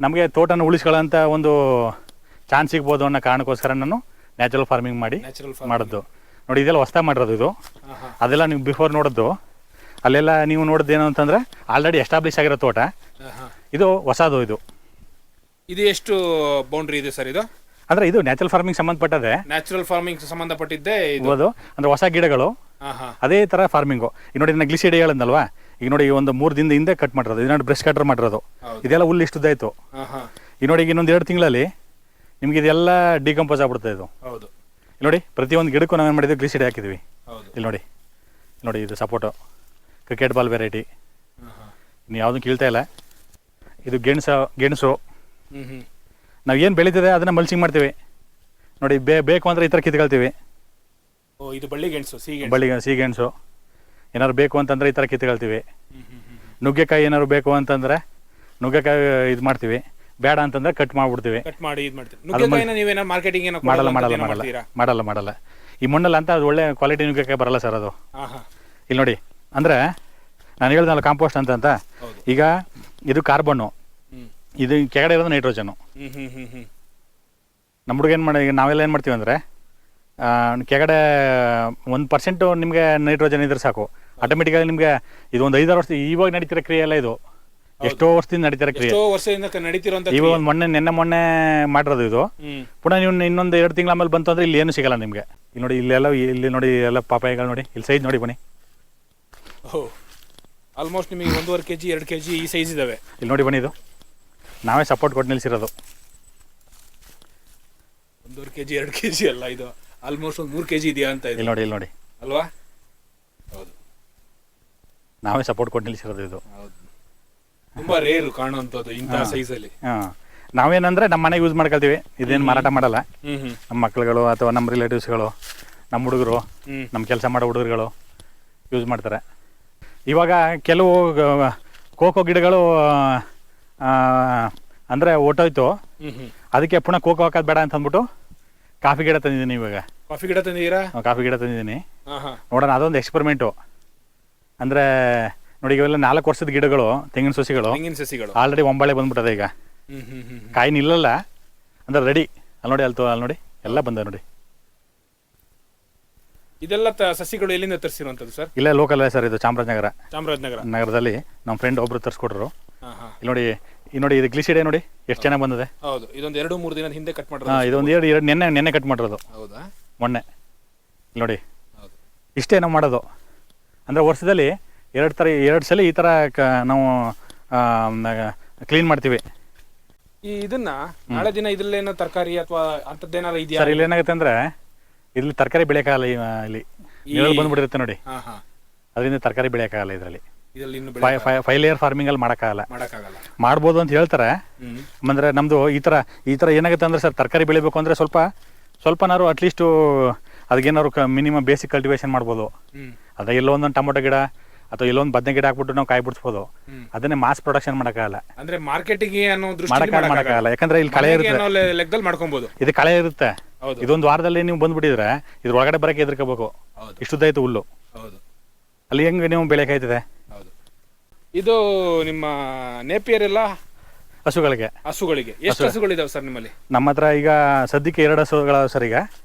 ನಮಗೆ ತೋಟನ ಉಳಿಸ್ಕೊಳ್ಳೋಂಥ ಒಂದು ಚಾನ್ಸ್ ಸಿಗ್ಬೋದು ಅನ್ನೋ ಕಾರಣಕ್ಕೋಸ್ಕರ ನಾನು ನ್ಯಾಚುರಲ್ ಫಾರ್ಮಿಂಗ್ ಮಾಡೋದು ನೋಡಿ. ಇದೆಲ್ಲ ಹೊಸ್ದಾಗಿ ಮಾಡಿರೋದು ಇದು. ಅದೆಲ್ಲ ನೀವು ಬಿಫೋರ್ ನೋಡೋದು ಅಲ್ಲೆಲ್ಲ ನೀವು ನೋಡೋದು ಏನು ಅಂತಂದರೆ ಆಲ್ರೆಡಿ ಎಸ್ಟಾಬ್ಲಿಷ್ ಆಗಿರೋ ತೋಟ. ಇದು ಹೊಸದು. ಇದು ಎಷ್ಟು ಬೌಂಡ್ರಿ ಇದೆ ಸರ್? ಇದು ಅಂದರೆ ಇದು ನ್ಯಾಚುರಲ್ ಫಾರ್ಮಿಂಗ್ ಸಂಬಂಧಪಟ್ಟದೆ. ನ್ಯಾಚುರಲ್ ಫಾರ್ಮಿಂಗ್ ಸಂಬಂಧಪಟ್ಟಿದ್ದೆ ಇದು. ಅಂದರೆ ಹೊಸ ಗಿಡಗಳು ಅದೇ ಥರ ಫಾರ್ಮಿಂಗು. ಈಗ ನೋಡಿ ನಾನು ಗ್ಲಿಸಿಡಿ ಹೇಳಂದಲ್ವಾ, ಈಗ ನೋಡಿ ಒಂದು 3 ದಿನದ ಹಿಂದೆ ಕಟ್ ಮಾಡಿರೋದು. ಇದು ನೋಡಿ ಬ್ರಷ್ ಕಟ್ರ್ ಮಾಡಿರೋದು. ಇದೆಲ್ಲ ಹುಲ್ಲು ಇಷ್ಟುದ್ದಾಯಿತು. ಈಗ ನೋಡಿ ಈಗ ಇನ್ನೊಂದು 2 ತಿಂಗಳಲ್ಲಿ ನಿಮ್ಗೆ ಇದೆಲ್ಲ ಡಿಕಂಪೋಸ್ ಆಗ್ಬಿಡುತ್ತೆ ಇದು. ಹೌದು. ಇಲ್ಲಿ ನೋಡಿ ಪ್ರತಿಯೊಂದು ಗಿಡಕ್ಕೂ ನಾವೇನು ಮಾಡಿದ್ವಿ, ಗ್ಲಿಸಿಡಿ ಹಾಕಿದ್ವಿ. ಇಲ್ಲಿ ನೋಡಿ ಇದು ಸಪೋಟು, ಕ್ರಿಕೆಟ್ ಬಾಲ್ ವೆರೈಟಿ. ನೀವು ಯಾವುದೂ ಕೀಳ್ತಾ ಇಲ್ಲ. ಇದು ಗೆಣಸು. ನಾವು ಏನು ಬೆಳೀತದೆ ಅದನ್ನು ಮಲ್ಚಿಂಗ್ ಮಾಡ್ತೀವಿ ನೋಡಿ. ಬೇಕು ಅಂದರೆ ಈ ಥರ ಕಿತ್ಕೊಳ್ತೀವಿ. ಇದು ಬಳ್ಳಿ ಗೆಣಸು, ಸಿಹಿಗೆಣಸು. ಏನಾದ್ರು ಬೇಕು ಅಂತಂದರೆ ಈ ಥರ ಕಿತ್ಕೊಳ್ತೀವಿ. ನುಗ್ಗೆಕಾಯಿ ಏನಾದ್ರು ಬೇಕು ಅಂತಂದರೆ ನುಗ್ಗೆಕಾಯಿ ಇದು ಮಾಡ್ತೀವಿ. ಬೇಡ ಅಂತಂದರೆ ಕಟ್ ಮಾಡಿಬಿಡ್ತೀವಿ. ಮಾಡಲ್ಲ. ಈ ಮಣ್ಣಲ್ಲ ಅಂತ ಅದು ಒಳ್ಳೆ ಕ್ವಾಲಿಟಿ ನುಗ್ಗೆಕಾಯಿ ಬರಲ್ಲ ಸರ್ ಅದು. ಇಲ್ಲಿ ನೋಡಿ, ಅಂದರೆ ನಾನು ಹೇಳ್ದಲ್ಲ ಕಾಂಪೋಸ್ಟ್ ಅಂತ. ಈಗ ಇದು ಕಾರ್ಬನ್ನು, ಇದು ಕೆಳಗಡೆ ಇರೋದು ನೈಟ್ರೋಜನು. ನಮ್ಮ ಹುಡುಗ ಈಗ ನಾವೆಲ್ಲ ಏನು ಮಾಡ್ತೀವಿ ಅಂದರೆ ಕೆಳಗಡೆ 1% ನಿಮಗೆ ನೈಟ್ರೋಜನ್ ಇದ್ರೆ ಸಾಕು. ಆಟೋಮೆಟಿಕ್ಕಾಗಿ ನಿಮಗೆ ಇದು ಒಂದು 5-6 ವರ್ಷ ಇವಾಗ ನಡೀತಿರೋ ಕ್ರಿಯೆ ಅಲ್ಲ ಇದು. ಎಷ್ಟೋ ವರ್ಷದಿಂದ ನಡೀತಿರೋ ಕ್ರಿಯೆ. ಇವಾಗ ಒಂದು ಮೊನ್ನೆ ಮಾಡಿರೋದು ಇದು. ಪುನಃ ನೀವು ಇನ್ನೊಂದು 2 ತಿಂಗಳ ಆಮೇಲೆ ಬಂತು ಅಂದರೆ ಇಲ್ಲಿ ಏನು ಸಿಗಲ್ಲ ನಿಮಗೆ. ಇಲ್ಲಿ ನೋಡಿ, ಇಲ್ಲಿ ನೋಡಿ ಎಲ್ಲ ಪಾಪಾಯಿಗಳು ನೋಡಿ, ಇಲ್ಲಿ ಸೈಜ್ ನೋಡಿ ಬನ್ನಿ. ಆಲ್ಮೋಸ್ಟ್ ನಿಮಗೆ 1.5 kg 2 kg ಈ ಸೈಜ್ ಇದಾವೆ. ಇಲ್ಲಿ ನೋಡಿ ಬನ್ನಿ, ಇದು ನಾವೇ ಸಪೋರ್ಟ್ ಕೊಟ್ಟು ನಿಲ್ಲಿಸಿರೋದು. 1.5 kg 2 kg ಅಲ್ಲ, ಇದು ಆಲ್ಮೋಸ್ಟ್ ಒಂದು 3 kg ಇದೆಯಾ ಅಂತ. ಇಲ್ಲಿ ನೋಡಿ ಅಲ್ವಾ? ಹೌದು, ನಾವೇ ಸಪೋರ್ಟ್ ಕೊಟ್ಟು ನಿಲ್ಲಿಸಿರೋದು ಇದು. ತುಂಬಾ ರೇರ್ ಕಾಣುವಂಥದ್ದು ಇಂಥ ಸೈಜಲ್ಲಿ. ನಾವೇನಂದ್ರೆ ನಮ್ಮ ಮನೆಗೆ ಯೂಸ್ ಮಾಡ್ಕೊಳ್ತೀವಿ. ಇದೇನು ಮಾರಾಟ ಮಾಡಲ್ಲ. ನಮ್ಮ ಮಕ್ಕಳುಗಳು ಅಥವಾ ನಮ್ಮ ರಿಲೇಟಿವ್ಸ್ಗಳು, ನಮ್ಮ ಹುಡುಗರು, ನಮ್ಮ ಕೆಲಸ ಮಾಡೋ ಹುಡುಗರುಗಳು ಯೂಸ್ ಮಾಡ್ತಾರೆ. ಇವಾಗ ಕೆಲವು ಕೋಕೋ ಗಿಡಗಳು ಅಂದರೆ ಹೊಟ್ಟೋಯ್ತು, ಅದಕ್ಕೆ ಪುನಃ ಕೋಕೋ ಹಾಕೋದು ಬೇಡ ಅಂತ ಅಂದ್ಬಿಟ್ಟು ಕಾಫಿ ಗಿಡ ತಂದಿದ್ದೀನಿ. ಇವಾಗ ಕಾಫಿ ಗಿಡ ತಂದಿದ್ದೀನಿ. ನೋಡೋಣ, ಅದೊಂದು ಎಕ್ಸ್ಪೆರಿಮೆಂಟು. ಅಂದರೆ ನೋಡಿ, ಇವೆಲ್ಲ 4 ವರ್ಷದ ಗಿಡಗಳು, ತೆಂಗಿನ ಸಸಿಗಳು ಆಲ್ರೆಡಿ ಒಂಬಾಳೆ ಬಂದ್ಬಿಟ್ಟದೆ. ಈಗ ಕಾಯಿ ನಿಲ್ಲಲ್ಲ ಅಂದ್ರೆ ರೆಡಿ. ಅಲ್ಲಿ ನೋಡಿ ಎಲ್ಲ ಬಂದ ನೋಡಿ. ಇದೆಲ್ಲ ಸಸಿಗಳು ಎಲ್ಲಿಂದ ತರಿಸಿರುವಂಥದ್ದು ಸರ್? ಇಲ್ಲ, ಲೋಕಲ್ ಸರ್. ಇದು ಚಾಮರಾಜನಗರ ನಗರದಲ್ಲಿ ನಮ್ಮ ಫ್ರೆಂಡ್ ಒಬ್ರು ತರಿಸ್ಕೊಟ್ರು. ಇಲ್ಲಿ ನೋಡಿ ಇದು ಗ್ಲಿಸಿಡೆ ನೋಡಿ ಎಷ್ಟು ಚೆನ್ನಾಗಿ ಬಂದಿದೆ. ಹೌದು, ಇದೊಂದು 2-3 ದಿನದ ಹಿಂದೆ ಕಟ್ ಮಾಡಿರೋದು. ಇದೊಂದು ನೆನ್ನೆ ಕಟ್ ಮಾಡಿರೋದು. ಹೌದಾ? ಮೊನ್ನೆ. ನೋಡಿ, ಇಷ್ಟೇ ನಾವು ಮಾಡೋದು. ಅಂದರೆ ವರ್ಷದಲ್ಲಿ 2 ಸಲ ಈ ಥರ ನಾವು ಕ್ಲೀನ್ ಮಾಡ್ತೀವಿ. ಇದನ್ನ ನಾಳೆ ದಿನ ಇದ್ರಲ್ಲೇನೋ ತರಕಾರಿ ಅಥವಾ ಅಂಥದ್ದೇನಾರು ಇದೆಯಾ ಸರ್? ಇಲ್ಲಿ ಏನಾಗುತ್ತೆ ಅಂದರೆ ಇಲ್ಲಿ ತರಕಾರಿ ಬೆಳೆಯೋಕ್ಕಾಗಲ್ಲ. ಇಲ್ಲಿ ನೀರಲ್ಲಿ ಬಂದ್ಬಿಟ್ಟಿರುತ್ತೆ ನೋಡಿ, ಅದರಿಂದ ತರಕಾರಿ ಬೆಳೆಯೋಕ್ಕಾಗಲ್ಲ. ಇದರಲ್ಲಿ 5 ಲೇಯರ್ ಫಾರ್ಮಿಂಗಲ್ಲಿ ಮಾಡೋಕ್ಕಾಗಲ್ಲ. ಮಾಡ್ಬೋದು ಅಂತ ಹೇಳ್ತಾರೆ. ಅಂದರೆ ನಮ್ಮದು ಈ ಥರ ಏನಾಗುತ್ತೆ ಅಂದರೆ ಸರ್, ತರಕಾರಿ ಬೆಳಿಬೇಕು ಅಂದರೆ ಸ್ವಲ್ಪನಾರು ಅಟ್ಲೀಸ್ಟು ಅದಕ್ಕೇನಾದ್ರು ಮಿನಿಮಮ್ ಬೇಸಿಕ್ ಕಲ್ಟಿವೇಶನ್ ಮಾಡ್ಬೋದು. ಅದೇ ಎಲ್ಲೋ ಒಂದೊಂದು ಟೊಮೊಟೊ ಗಿಡ ಅಥವಾ ಎಲ್ಲೊಂದು ಬದನೆ ಗಿಡ ಹಾಕ್ಬಿಟ್ಟು ನಾವು ಕಾಯಿ ಬಿಡಿಸ್ಬೋದು. ಅದನ್ನೇ ಮಾಸ್ ಪ್ರೊಡಕ್ಷನ್ ಮಾಡೋಕ್ಕಾಗಲ್ಲ. ಅಂದರೆ ಮಾರ್ಕೆಟಿಗೆ ಅನ್ನೋ ಮಾಡೋಕ್ಕಾಗಲ್ಲ. ಯಾಕಂದರೆ ಇಲ್ಲಿ ಕಳೆ ಇರುತ್ತೆ, ಲೆಕ್ಕದಲ್ಲಿ ಮಾಡ್ಕೊಬೋದು. ಇದು ಕಳೆ ಇರುತ್ತೆ. ಇದೊಂದು ವಾರದಲ್ಲಿ ನೀವು ಬಂದ್ಬಿಟ್ಟಿದ್ರೆ ಇದ್ರ ಒಳಗಡೆ ಬರೋಕ್ಕೆ ಹೆದರ್ಕೋಬೇಕು. ಇಷ್ಟುದ್ದಾಯ್ತು ಹುಲ್ಲು. ಅಲ್ಲಿ ಹೆಂಗೆ ನೀವು ಬೆಳೆಕಾಯ್ತದೆ. ಇದು ನಿಮ್ಮ ನೇಪಿಯರ್ ಎಲ್ಲ ಹಸುಗಳಿಗೆ ಎಷ್ಟು ಹಸುಗಳಿದಾವೆ ಸರ್ ನಿಮ್ಮಲ್ಲಿ? ನಮ್ಮ ಹತ್ರ ಈಗ ಸದ್ಯಕ್ಕೆ 2 ಹಸುಗಳು ಸರ್. ಈಗ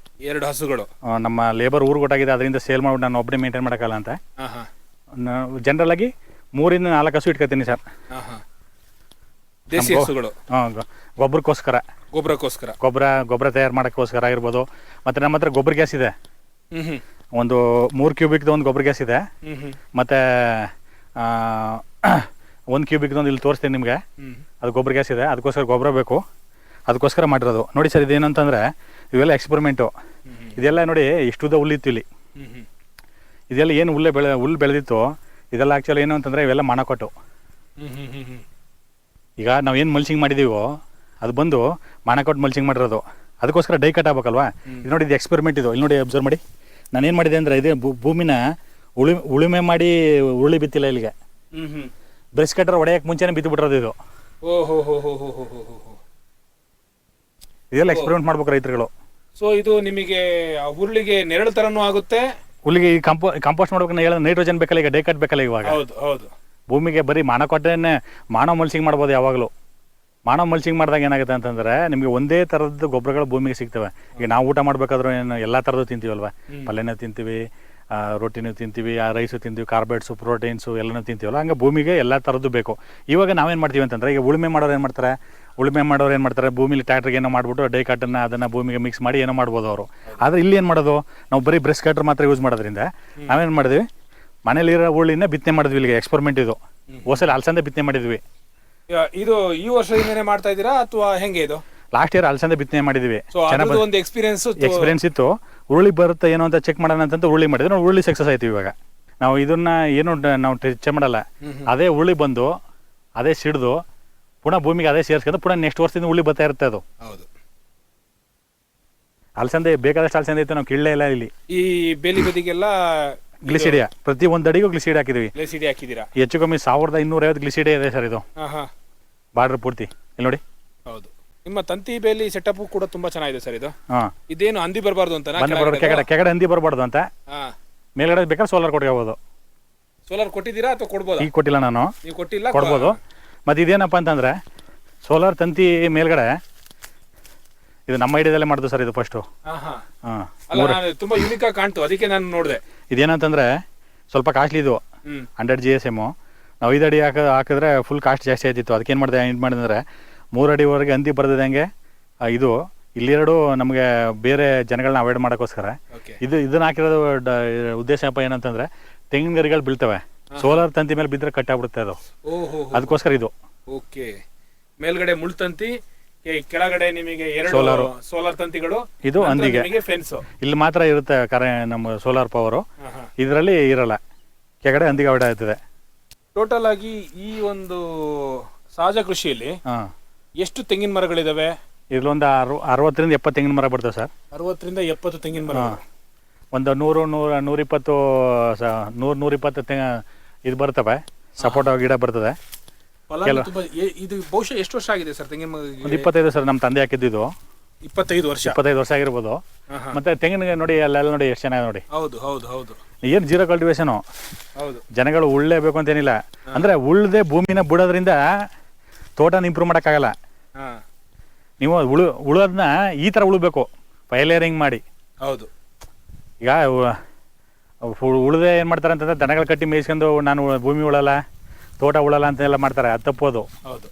2 ಹಸುಗಳು. ನಮ್ಮ ಲೇಬರ್ ಊರು ಕೊಟ್ಟಾಗಿದೆ, ಅದರಿಂದ ಸೇಲ್ ಮಾಡ್ಬಿಟ್ಟು ನಾನು ಒಬ್ಬನೇ ಮೇಂಟೈನ್ ಮಾಡೋಕ್ಕಲ್ಲ ಅಂತ ಜನರಲ್ ಆಗಿ 3 ಇಂದ 4 ಹಸು ಇಟ್ಕೊತೀನಿ ಸರ್. ದೇಸಿ ಹಸುಗಳು. ಗೊಬ್ಬರ ತಯಾರು ಮಾಡೋಕ್ಕೋಸ್ಕರ ಆಗಿರ್ಬೋದು. ಮತ್ತು ನಮ್ಮ ಹತ್ರ ಗೊಬ್ಬರ ಗ್ಯಾಸ್ ಇದೆ. ಒಂದು 3 ಕ್ಯೂಬಿಕ್ದು ಒಂದು ಗೊಬ್ಬರ ಗ್ಯಾಸ್ ಇದೆ. ಮತ್ತು 1 ಕ್ಯೂಬಿಕ್ದು ಒಂದು ಇಲ್ಲಿ ತೋರಿಸ್ತೀನಿ ನಿಮಗೆ. ಅದು ಗೊಬ್ಬರ ಗ್ಯಾಸ್ ಇದೆ. ಅದಕ್ಕೋಸ್ಕರ ಗೊಬ್ಬರ ಬೇಕು, ಅದಕ್ಕೋಸ್ಕರ ಮಾಡಿರೋದು. ನೋಡಿ ಸರ್, ಇದೇನಂತಂದರೆ ಇವೆಲ್ಲ ಎಕ್ಸ್ಪೆರಿಮೆಂಟು. ಇದೆಲ್ಲ ನೋಡಿ ಇಷ್ಟುದ ಹುಲ್ಲಿತ್ತು ಇಲ್ಲಿ. ಇದೆಲ್ಲ ಏನು ಹುಲ್ಲು ಬೆಳೆದಿತ್ತು. ಇದೆಲ್ಲ ಆ್ಯಕ್ಚುಲಿ ಏನು ಅಂತಂದರೆ ಇವೆಲ್ಲ ಮಣಕೊಟ್ಟು. ಈಗ ನಾವೇನು ಮಲ್ಚಿಂಗ್ ಮಾಡಿದ್ದೀವೋ ಅದು ಬಂದು ಮಣಕೊಟ್ಟು ಮಲ್ಚಿಂಗ್ ಮಾಡಿರೋದು. ಅದಕ್ಕೋಸ್ಕರ ಡೈ ಕಟ್ ಆಗ್ಬೇಕಲ್ವಾ. ಇದು ನೋಡಿ, ಇದು ಎಕ್ಸ್ಪೆರಿಮೆಂಟ್. ಇದು ಇಲ್ಲಿ ನೋಡಿ, ಅಬ್ಸರ್ವ್ ಮಾಡಿ. ನಾನೇನು ಮಾಡಿದೆ ಅಂದರೆ ಇದೇ ಭೂಮಿನ ಉಳುಮೆ ಮಾಡಿ ಉರುಳಿ ಬಿತ್ತಿಲ್ಲ ಇಲ್ಲಿಗೆ. ಬ್ರಷ್ ಕಟ್ಟರ್ ಹೊಡೆಯೋಕ್ಕೆ ಮುಂಚೆನೇ ಬಿತ್ತು ಬಿಟ್ಟಿರೋದು ಇದು. ಓ ಹೋ ಹೋ ಹೋ ಹೋ ಹೋ ಹೋ ಹೋ. ಇದೆಲ್ಲ ಎಕ್ಸ್ಪೆರಿಮೆಂಟ್ ಮಾಡ್ಬೇಕು ರೈತರುಗಳು. ಸೊ ಇದು ನಿಮಗೆ ಆ ಹುರುಳಿಗೆ ನೆರಳು ತರನೂ ಆಗುತ್ತೆ. ಹುಲ್ಲಿಗೆ ಈ ಕಂಪೋಸ್ಟ್ ಮಾಡ್ಬೇಕು ಹೇಳ ನೈಟ್ರೋಜನ್ ಬೇಕಲ್ಲ, ಈಗ ಡೇಕಟ್ ಬೇಕಲ್ಲ ಇವಾಗ. ಹೌದು ಹೌದು. ಭೂಮಿಗೆ ಬರೀ ಮಾನ ಕೊಟ್ಟೇನೆ ಮಾನವ ಮಲ್ಚಿಂಗ್ ಮಾಡ್ಬೋದು ಯಾವಾಗಲೂ. ಮಾನವ ಮಲ್ಚಿಂಗ್ ಮಾಡಿದಾಗ ಏನಾಗುತ್ತೆ ಅಂತಂದರೆ ನಿಮಗೆ ಒಂದೇ ಥರದ್ದು ಗೊಬ್ಬರಗಳು ಭೂಮಿಗೆ ಸಿಗ್ತವೆ. ಈಗ ನಾವು ಊಟ ಮಾಡಬೇಕಾದ್ರೂ ಏನು ಎಲ್ಲ ಥರದ್ದು ತಿಂತೀವಲ್ವ, ಪಲ್ಯನೂ ತಿಂತೀವಿ, ರೊಟ್ಟಿನೂ ತಿಂತೀವಿ, ರೈಸು ತಿಂತೀವಿ, ಕಾರ್ಬೋಹೈಡ್ರೇಟ್ಸು, ಪ್ರೋಟೀನ್ಸು ಎಲ್ಲನೂ ತಿಂತೀವಲ್ಲ. ಹಂಗೆ ಭೂಮಿಗೆ ಎಲ್ಲ ಥರದ್ದು ಬೇಕು. ಇವಾಗ ನಾವೇನು ಮಾಡ್ತೀವಿ ಅಂತಂದರೆ, ಈಗ ಉಳುಮೆ ಮಾಡೋರು ಏನು ಮಾಡ್ತಾರೆ, ಭೂಮಿಲಿ ಟ್ರ್ಯಾಕ್ಟ್ರಿಗೆ ಏನೋ ಮಾಡಿಬಿಟ್ಟು ಡೈಕಾಟನ್ನು ಅದನ್ನು ಭೂಮಿಗೆ ಮಿಕ್ಸ್ ಮಾಡಿ ಏನೋ ಮಾಡ್ಬೋದು ಅವರು. ಆದರೆ ಇಲ್ಲಿ ಏನು ಮಾಡೋದು, ನಾವು ಬರೀ ಬ್ರಷ್ ಕಟ್ರ್ ಮಾತ್ರ ಯೂಸ್ ಮಾಡೋದ್ರಿಂದ ನಾವೇನು ಮಾಡಿದ್ವಿ, ಮನೇಲಿರೋ ಉಳ್ಳಿನ ಬಿತ್ತನೆ ಮಾಡಿದ್ವಿ. ಇಲ್ಲಿಗೆ ಎಕ್ಸ್ಪೆರಿಮೆಂಟ್ ಇದು. ಹೊಸಲ್ಲಿ ಅಲಸಂದೆ ಬಿತ್ತನೆ ಮಾಡಿದ್ವಿ. ಇದು ಈ ವರ್ಷದಿಂದನೇ ಮಾಡ್ತಾ ಇದ್ದೀರಾ ಅಥವಾ ಹೆಂಗೆ ಇದು? ಲಾಸ್ಟ್ ಇಯರ್ ಅಲಸಂದೆ ಬಿತ್ತನೆ ಮಾಡಿದ್ವಿ. ಚೆನ್ನಾಗಿ ಒಂದು ಎಕ್ಸ್ಪೀರಿಯನ್ಸ್ ಇತ್ತು. ಉರುಳಿ ಬರುತ್ತೆ ಏನೋ ಅಂತ ಚೆಕ್ ಮಾಡೋಣ ಅಂತ ಉರುಳಿ ಮಾಡಿದ್ರೆ ನಾವು ಉರುಳಿ ಸಕ್ಸಸ್ ಆಯ್ತು. ಇವಾಗ ನಾವು ಇದನ್ನ ಏನು ನಾವು ಟಚ್ ಮಾಡಲ್ಲ, ಅದೇ ಉರುಳಿ ಬಂದು ಅದೇ ಸಿಡ್ದು ಪುನಃ ಭೂಮಿಗೆ ಅದೇ ಸೇರಿಸ್ಕೊಂಡು ಪುನಃ ನೆಕ್ಸ್ಟ್ ವರ್ಷದಿಂದ ಉರುಳಿ ಬರ್ತಾ ಇರುತ್ತೆ ಅದು. ಹೌದು. ಅಲಸಂದೆ ಬೇಕಾದಷ್ಟು ಅಲಸಂದೆ ಇತ್ತು, ನಾವು ಕಿಳ್ಳೆ ಇಲ್ಲ. ಇಲ್ಲಿ ಈ ಬೇಲಿ ಬದಿಗೆಲ್ಲ ಗ್ಲಿಸಿಡಿಯಾ ಪ್ರತಿ ಒಂದು ಅಡಿಗೂ ಗ್ಲಿಸಿಡಿ ಹಾಕಿದ್ವಿ. ಹಾಕಿದ್ದೀರಾ? ಹೆಚ್ಚು ಕಮ್ಮಿ 1250 ಗ್ಲಿಸಿಡಿ ಇದೆ ಸರ್ ಇದು ಬಾರ್ಡರ್ ಪೂರ್ತಿ. ಇಲ್ಲಿ ನೋಡಿ. ಹೌದು. ನಿಮ್ಮ ತಂತಿ ಬೇಲಿ ಸೆಟಪ್ ಕೂಡ ತುಂಬಾ ಚೆನ್ನಾಗಿದೆ ಸರ್ ಇದು. ಇದೇನು ಹಂದಿ ಬರಬಾರ್ದು ಅಂತ? ಕೆಳಗಡೆ ಹಂದಿ ಬರಬಾರ್ದು ಅಂತ. ಮೇಲ್ಗಡೆ ಬೇಕಾದ್ರೆ ಸೋಲಾರ್ ಕೊಟ್ಕೋಬಹುದು. ಸೋಲಾರ್ ಕೊಟ್ಟಿದ್ದೀರಾ ಅಥವಾ ಕೊಡ್ಬೋದು? ಈಗ ಕೊಟ್ಟಿಲ್ಲ ನಾನು. ನೀವು ಕೊಟ್ಟಿಲ್ಲ? ಕೊಡ್ಬೋದು. ಮತ್ತೆ ಇದೇನಪ್ಪ ಅಂತಂದ್ರೆ ಸೋಲಾರ್ ತಂತಿ ಮೇಲ್ಗಡೆ ಇದು ನಮ್ಮ ಐಡಿಯಾದಲ್ಲೇ ಮಾಡಿದ್ದು ಸರ್ ಇದು ಫಸ್ಟು. ತುಂಬಾ ಯೂನಿಕ್ ಆಗಿ ಕಾಣ್ತು, ಅದಕ್ಕೆ ನಾನು ನೋಡಿದೆ. ಇದೇನಂತಂದ್ರೆ ಸ್ವಲ್ಪ ಕಾಸ್ಟ್ಲಿ ಇದು, 100 GSM. ನಾವು 5 ಅಡಿ ಹಾಕಿದ್ರೆ ಫುಲ್ ಕಾಸ್ಟ್ ಜಾಸ್ತಿ ಆಯ್ತಿತ್ತು. ಅದಕ್ಕೆ ಏನು ಮಾಡಿದ್ರೆ 3 ಅಡಿವರೆಗೆ ಹಂದಿ ಬರ್ದಿದಂಗೆ ಇದು ಇಲ್ಲಿರಡು ನಮಗೆ ಬೇರೆ ಜನಗಳನ್ನ ಅವಾಯ್ಡ್ ಮಾಡೋಕ್ಕೋಸ್ಕರ ಇದನ್ನ ಹಾಕಿರೋದು. ಉದ್ದೇಶಪ್ಪ ಏನಂತಂದ್ರೆ ತೆಂಗಿನ ಗರಿಗಳು ಬೀಳ್ತವೆ, ಸೋಲಾರ್ ತಂತಿ ಮೇಲೆ ಬಿದ್ದರೆ ಕಟ್ಟಾಗ್ಬಿಡುತ್ತೆ ಅದು. ಅದಕ್ಕೋಸ್ಕರ ಇದು. ಓಕೆ. ಮೇಲ್ಗಡೆ ಮುಳ್ತಂತಿ, ಕೆಳಗಡೆ ನಿಮಗೆ 2 ಸೋಲಾರ್ ತಂತಿಗಳು. ಇದು ಹಂದಿಗೆ ಫೆನ್ಸ್. ಇಲ್ಲಿ ಮಾತ್ರ ಇರುತ್ತೆ ನಮ್ಮ ಸೋಲಾರ್ ಪವರು, ಇದರಲ್ಲಿ ಇರಲ್ಲ. ಕೆಳಗಡೆ ಹಂದಿಗೆ ಅವಾಯ್ಡ್ ಆಗ್ತದೆ. ಟೋಟಲ್ ಆಗಿ ಈ ಒಂದು ಸಹಜ ಕೃಷಿಯಲ್ಲಿ ಎಷ್ಟು ತೆಂಗಿನ ಮರಗಳಿದಾವೆ? ಇಲ್ಲೊಂದು 60 ರಿಂದ 70 ತೆಂಗಿನ ಮರ ಬರ್ತವೆ ಸರ್. 60 ರಿಂದ 70 ತೆಂಗಿನ ಮರ. ಒಂದು 100-120 ಇದು ಬರ್ತವೆ, ಸಪೋಟ ಗಿಡ ಬರ್ತದೆ. ಇದು ಬಹುಶಃ ಎಷ್ಟು ವರ್ಷ ಆಗಿದೆ ಸರ್ ತೆಂಗಿನ ಮರ? ಒಂದು 25 ಸರ್. ನಮ್ಮ ತಂದೆ ಹಾಕಿದ್ದು 25 ವರ್ಷ. 25 ವರ್ಷ ಆಗಿರ್ಬೋದು. ಮತ್ತೆ ತೆಂಗಿನ ನೋಡಿ ಅಲ್ಲೆಲ್ಲ ನೋಡಿ ಎಷ್ಟು ಚೆನ್ನಾಗಿ ನೋಡಿ. ಹೌದು ಹೌದು ಹೌದು. ಏನು ಜೀರೋ ಕಲ್ಟಿವೇಶನ್. ಹೌದು. ಜನಗಳು ಉಳ್ಳೇಬೇಕು ಅಂತೇನಿಲ್ಲ, ಅಂದ್ರೆ ಉಳ್ದೆ ಭೂಮಿನ ಬಿಡೋದ್ರಿಂದ ತೋಟನ ಇಂಪ್ರೂವ್ ಮಾಡೋಕ್ಕಾಗಲ್ಲ. ನೀವು ಉಳೋದನ್ನ ಈ ಥರ ಉಳಬೇಕು, ಪೈಲೇರಿಂಗ್ ಮಾಡಿ. ಹೌದು. ಈಗ ಉಳ್ದೆ ಏನು ಮಾಡ್ತಾರೆ ಅಂತಂದ್ರೆ ದನಗಳು ಕಟ್ಟಿ ಮೇಯಿಸ್ಕೊಂಡು ನಾನು ಭೂಮಿ ಉಳಲ್ಲ, ತೋಟ ಉಳಲ್ಲ ಅಂತೆಲ್ಲ ಮಾಡ್ತಾರೆ. ಅದು ತಪ್ಪೋದು. ಹೌದು.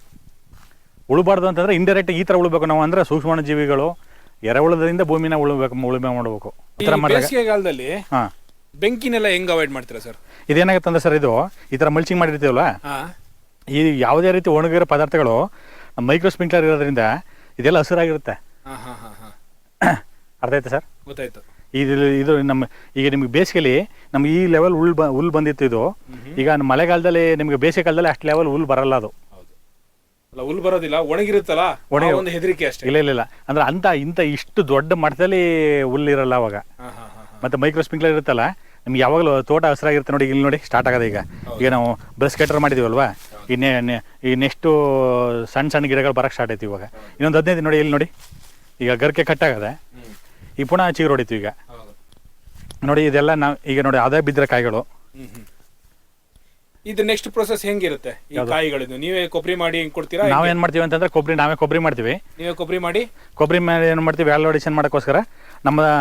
ಉಳಬಾರ್ದು ಅಂತಂದ್ರೆ ಇಂಡೈರೆಕ್ಟ್ ಈ ಥರ ಉಳಬೇಕು ನಾವು. ಅಂದ್ರೆ ಸೂಕ್ಷ್ಮ ಜೀವಿಗಳು ಎರೆಹುಳದಿಂದ ಭೂಮಿನ ಉಳುಮೆ ಮಾಡಬೇಕು. ಬೇಸಿಗೆಗಾಲದಲ್ಲಿ ಬೆಂಕಿನೆಲ್ಲ ಹೆಂಗ್ ಅವಾಯ್ಡ್ ಮಾಡ್ತೀರಾ ಸರ್? ಇದೇನಾಗುತ್ತೆ ಅಂದ್ರೆ ಸರ್, ಇದು ಈ ಥರ ಮಲ್ಚಿಂಗ್ ಮಾಡಿರ್ತೀವಲ್ಲ, ಈ ಯಾವುದೇ ರೀತಿ ಒಣಗಿರೋ ಪದಾರ್ಥಗಳು ಮೈಕ್ರೋ ಸ್ಪ್ರಿಂಕ್ಲರ್ ಇರೋದ್ರಿಂದ ಇದೆಲ್ಲ ಹಸಿರಾಗಿರುತ್ತೆ. ಅರ್ಥ ಆಯ್ತಾ ಸರ್? ಗೊತ್ತಾಯ್ತು. ಇದು ನಮ್ಮ ಈಗ ನಿಮ್ಗೆ ಬೇಸಿಗೆಲಿ ನಮ್ಗೆ ಈ ಲೆವೆಲ್ ಹುಲ್ ಬಂದಿತ್ತು. ಇದು ಈಗ ಮಳೆಗಾಲದಲ್ಲಿ ನಿಮ್ಗೆ ಬೇಸಿಗೆ ಕಾಲದಲ್ಲಿ ಅಷ್ಟು ಲೆವೆಲ್ ಹುಲ್ ಬರಲ್ಲ. ಅದು ಹುಲ್ ಬರೋದಿಲ್ಲ, ಒಣಗಿರುತ್ತಲ್ಲ, ಒಂದು ಹೆದರಿಕೆ ಅಷ್ಟೇ. ಇಲ್ಲ ಅಂದ್ರೆ ಇಂಥ ಇಷ್ಟು ದೊಡ್ಡ ಮಟ್ಟದಲ್ಲಿ ಹುಲ್ ಇರಲ್ಲ ಅವಾಗ. ಮತ್ತೆ ಮೈಕ್ರೋ ಸ್ಪ್ರಿಂಕ್ಲರ್ ಇರುತ್ತಲ್ಲ, ನಿಮ್ಗೆ ಯಾವಾಗಲೂ ತೋಟ ಹಸಿರಾಗಿರುತ್ತೆ ನೋಡಿ. ಇಲ್ಲಿ ನೋಡಿ ಸ್ಟಾರ್ಟ್ ಆಗದೆ. ಈಗ ನಾವು ಬ್ರಷ್ ಕಟರ್ ಮಾಡಿದೀವಲ್ವಾ, ಈ ನೆಕ್ಸ್ಟು ಸಣ್ಣ ಗಿಡಗಳು ಬರಕ್ಕೆ ಸ್ಟಾರ್ಟ್ ಆಯ್ತು. ಇವಾಗ ಇನ್ನೊಂದು 15 ನೋಡಿ. ಇಲ್ಲಿ ನೋಡಿ ಈಗ ಗರ್ಕೆ ಕಟ್ಟಾಗದೆ, ಈ ಪುನಃ ಚಿಗುರು ಹೊಡಿತು. ಈಗ ನೋಡಿ ಇದೆಲ್ಲ ನಾವು ಈಗ ನೋಡಿ ಅದೇ ಬಿದ್ದರೆ ಕಾಯಿಗಳು. ಇದು ನೆಕ್ಸ್ಟ್ ಪ್ರೊಸೆಸ್ ಹೆಂಗಿರುತ್ತೆ? ಈ ಕಾಯಿಗಳಿದ್ದು ನೀವೇ ಕೊಬ್ಬರಿ ಮಾಡಿ ಕೊಡ್ತೀರಾ? ನಾವೇನ್ ಮಾಡ್ತೀವಿ ಅಂತಂದ್ರೆ ನಾವೇ ಕೊಬ್ಬರಿ ಮಾಡ್ತೀವಿ. ನೀವೇ ಕೊಬ್ಬರಿ ಮಾಡಿ ಏನು ಮಾಡ್ತೀವಿ, ವ್ಯಾಲ್ಯೂಡೇಷನ್ ಮಾಡೋಕ್ಕೋಸ್ಕರ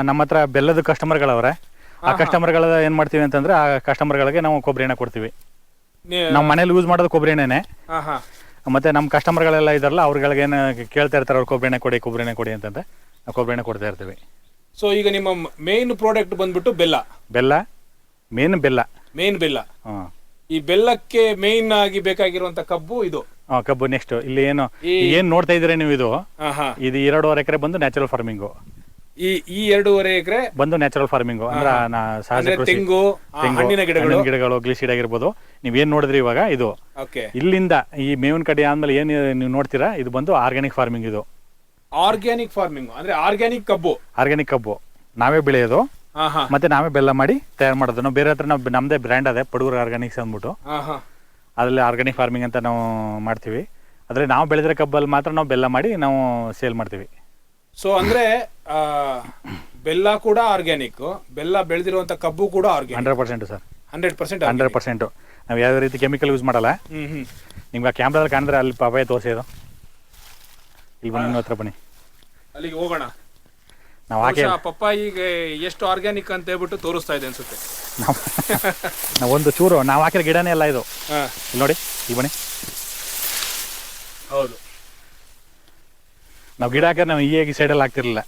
ನಮ್ಮ ಹತ್ರ ಬೆಲ್ಲದ ಕಸ್ಟಮರ್ಗಳವ್ರೆ. ಆ ಕಸ್ಟಮರ್ಗಳ ಏನು ಮಾಡ್ತೀವಿ ಅಂತಂದ್ರೆ ಆ ಕಸ್ಟಮರ್ಗಳಿಗೆ ನಾವು ಕೊಬ್ಬರಿ ಎಣ್ಣೆ ಕೊಡ್ತೀವಿ. ನಾವು ಮನೇಲಿ ಯೂಸ್ ಮಾಡೋದು ಕೊಬ್ಬರಿ ಎಣ್ಣೆನೆ. ಮತ್ತೆ ನಮ್ಮ ಕಸ್ಟಮರ್ಗಳೆಲ್ಲ ಇದಾರಲ್ಲ, ಅವ್ರಿಗೆ ಏನು ಕೇಳ್ತಾ ಇರ್ತಾರೆ, ಅವ್ರು ಕೊಬ್ಬರಿ ಎಣ್ಣೆ ಕೊಡಿ ಅಂತಂದ್ರೆ ನಾವು ಕೊಬ್ಬರಿ ಎಣ್ಣೆ ಕೊಡ್ತಾ ಇರ್ತೀವಿ. ಸೊ ಈಗ ನಿಮ್ಮ ಮೇನ್ ಪ್ರಾಡಕ್ಟ್ ಬಂದ್ಬಿಟ್ಟು ಮೇನ್ ಬೆಲ್ಲ. ಈ ಬೆಲ್ಲಕ್ಕೆ ಮೇನ್ ಆಗಿ ಬೇಕಾಗಿರುವಂತ ಕಬ್ಬು ಇದು. ಕಬ್ಬು. ನೆಕ್ಸ್ಟ್ ಇಲ್ಲಿ ಏನ್ ನೋಡ್ತಾ ಇದ್ರೆ ನೀವು, ಇದು 2.5 ಎಕರೆ ಬಂದು ನ್ಯಾಚುರಲ್ ಫಾರ್ಮಿಂಗು. ಈ 2.5 ಎಕರೆ ಬಂದು ನ್ಯಾಚುರಲ್ ಫಾರ್ಮಿಂಗು ಅಂದ್ರೆ ಸಹಜ ಕೃಷಿ. ತೆಂಗು, ಹಣ್ಣಿನ ಗಿಡಗಳು, ಗ್ಲಿಸಿಡ್ ಆಗಿರ್ಬೋದು. ನೀವೇನ್ ನೋಡಿದ್ರಿ ಇವಾಗ ಇದು. ಇಲ್ಲಿಂದ ಈ ಮೇವಿನ ಕಡೆ ಆದ್ಮೇಲೆ ಏನ್ ನೀವು ನೋಡ್ತೀರಾ, ಇದು ಬಂದು ಆರ್ಗ್ಯಾನಿಕ್ ಫಾರ್ಮಿಂಗ್. ಇದು ಆರ್ಗ್ಯಾನಿಕ್ ಫಾರ್ಮಿಂಗ್ ಅಂದ್ರೆ ಆರ್ಗ್ಯಾನಿಕ್ ಕಬ್ಬು ನಾವೇ ಬೆಳೆಯೋದು. ಮತ್ತೆ ನಾವೇ ಬೆಲ್ಲ ಮಾಡಿ ತಯಾರು ಮಾಡೋದು. ನಾವು ಬೇರೆ ಹತ್ರ ನಮ್ದೇ ಬ್ರ್ಯಾಂಡ್ ಅದೇ, ಪಡುಗೂರು ಆರ್ಗ್ಯಾನಿಕ್ಸ್ ಅಂದ್ಬಿಟ್ಟು. ಅದ್ರಲ್ಲಿ ಆರ್ಗ್ಯಾನಿಕ್ ಫಾರ್ಮಿಂಗ್ ಅಂತ ನಾವು ಮಾಡ್ತೀವಿ. ಆದರೆ ನಾವು ಬೆಳೆದಿರೋ ಕಬ್ಬಲ್ಲಿ ಮಾತ್ರ ನಾವು ಬೆಲ್ಲ ಮಾಡಿ ನಾವು ಸೇಲ್ ಮಾಡ್ತೀವಿ. ಸೊ ಅಂದ್ರೆ ಬೆಲ್ಲ ಕೂಡ ಆರ್ಗ್ಯಾನಿಕ್, ಬೆಲ್ಲ ಬೆಳೆದಿರುವಂತ ಕಬ್ಬು ಕೂಡ ಆರ್ಗ್ಯಾನಿಕ್. 100% ಸರ್, 100%. 100%. ನಾವು ಯಾವುದೇ ರೀತಿ ಕೆಮಿಕಲ್ ಯೂಸ್ ಮಾಡಲ್ಲ. ನಿಮ್ಗೆ ಆ ಕ್ಯಾಮ್ರಾದಲ್ಲಿ ಕಾಣಿದ್ರೆ ಅಲ್ಲಿ ಪಪಾಯ ತೋರಿಸಿದ್ದು, ಇಲ್ಲಿ ಬನ್ನಿ, ನಿಮ್ಮ ಹತ್ರ ಬನ್ನಿ, ಅಲ್ಲಿಗೆ ಹೋಗೋಣ. ನಾವು ಹಾಕಿ ಪಪ್ಪಾಯಿಗೆ ಎಷ್ಟು ಆರ್ಗ್ಯಾನಿಕ್ ಅಂತ ಹೇಳ್ಬಿಟ್ಟು ತೋರಿಸ್ತಾ ಇದೆ ಅನ್ಸುತ್ತೆ. ನಾವು ಒಂದು ಚೂರು ನಾವು ಹಾಕಿರೋ ಗಿಡನೇ ಅಲ್ಲ ಇದು. ಇಲ್ಲಿ ನೋಡಿ, ಇಲ್ಲಿ ಬನ್ನಿ. ಹೌದು, ನಾವು ಗಿಡ ಹಾಕಿದ್ರೆ ನಾವು ಈ ಸೈಡಲ್ಲಿ ಹಾಕ್ತಿರ್ಲಿಲ್ಲ.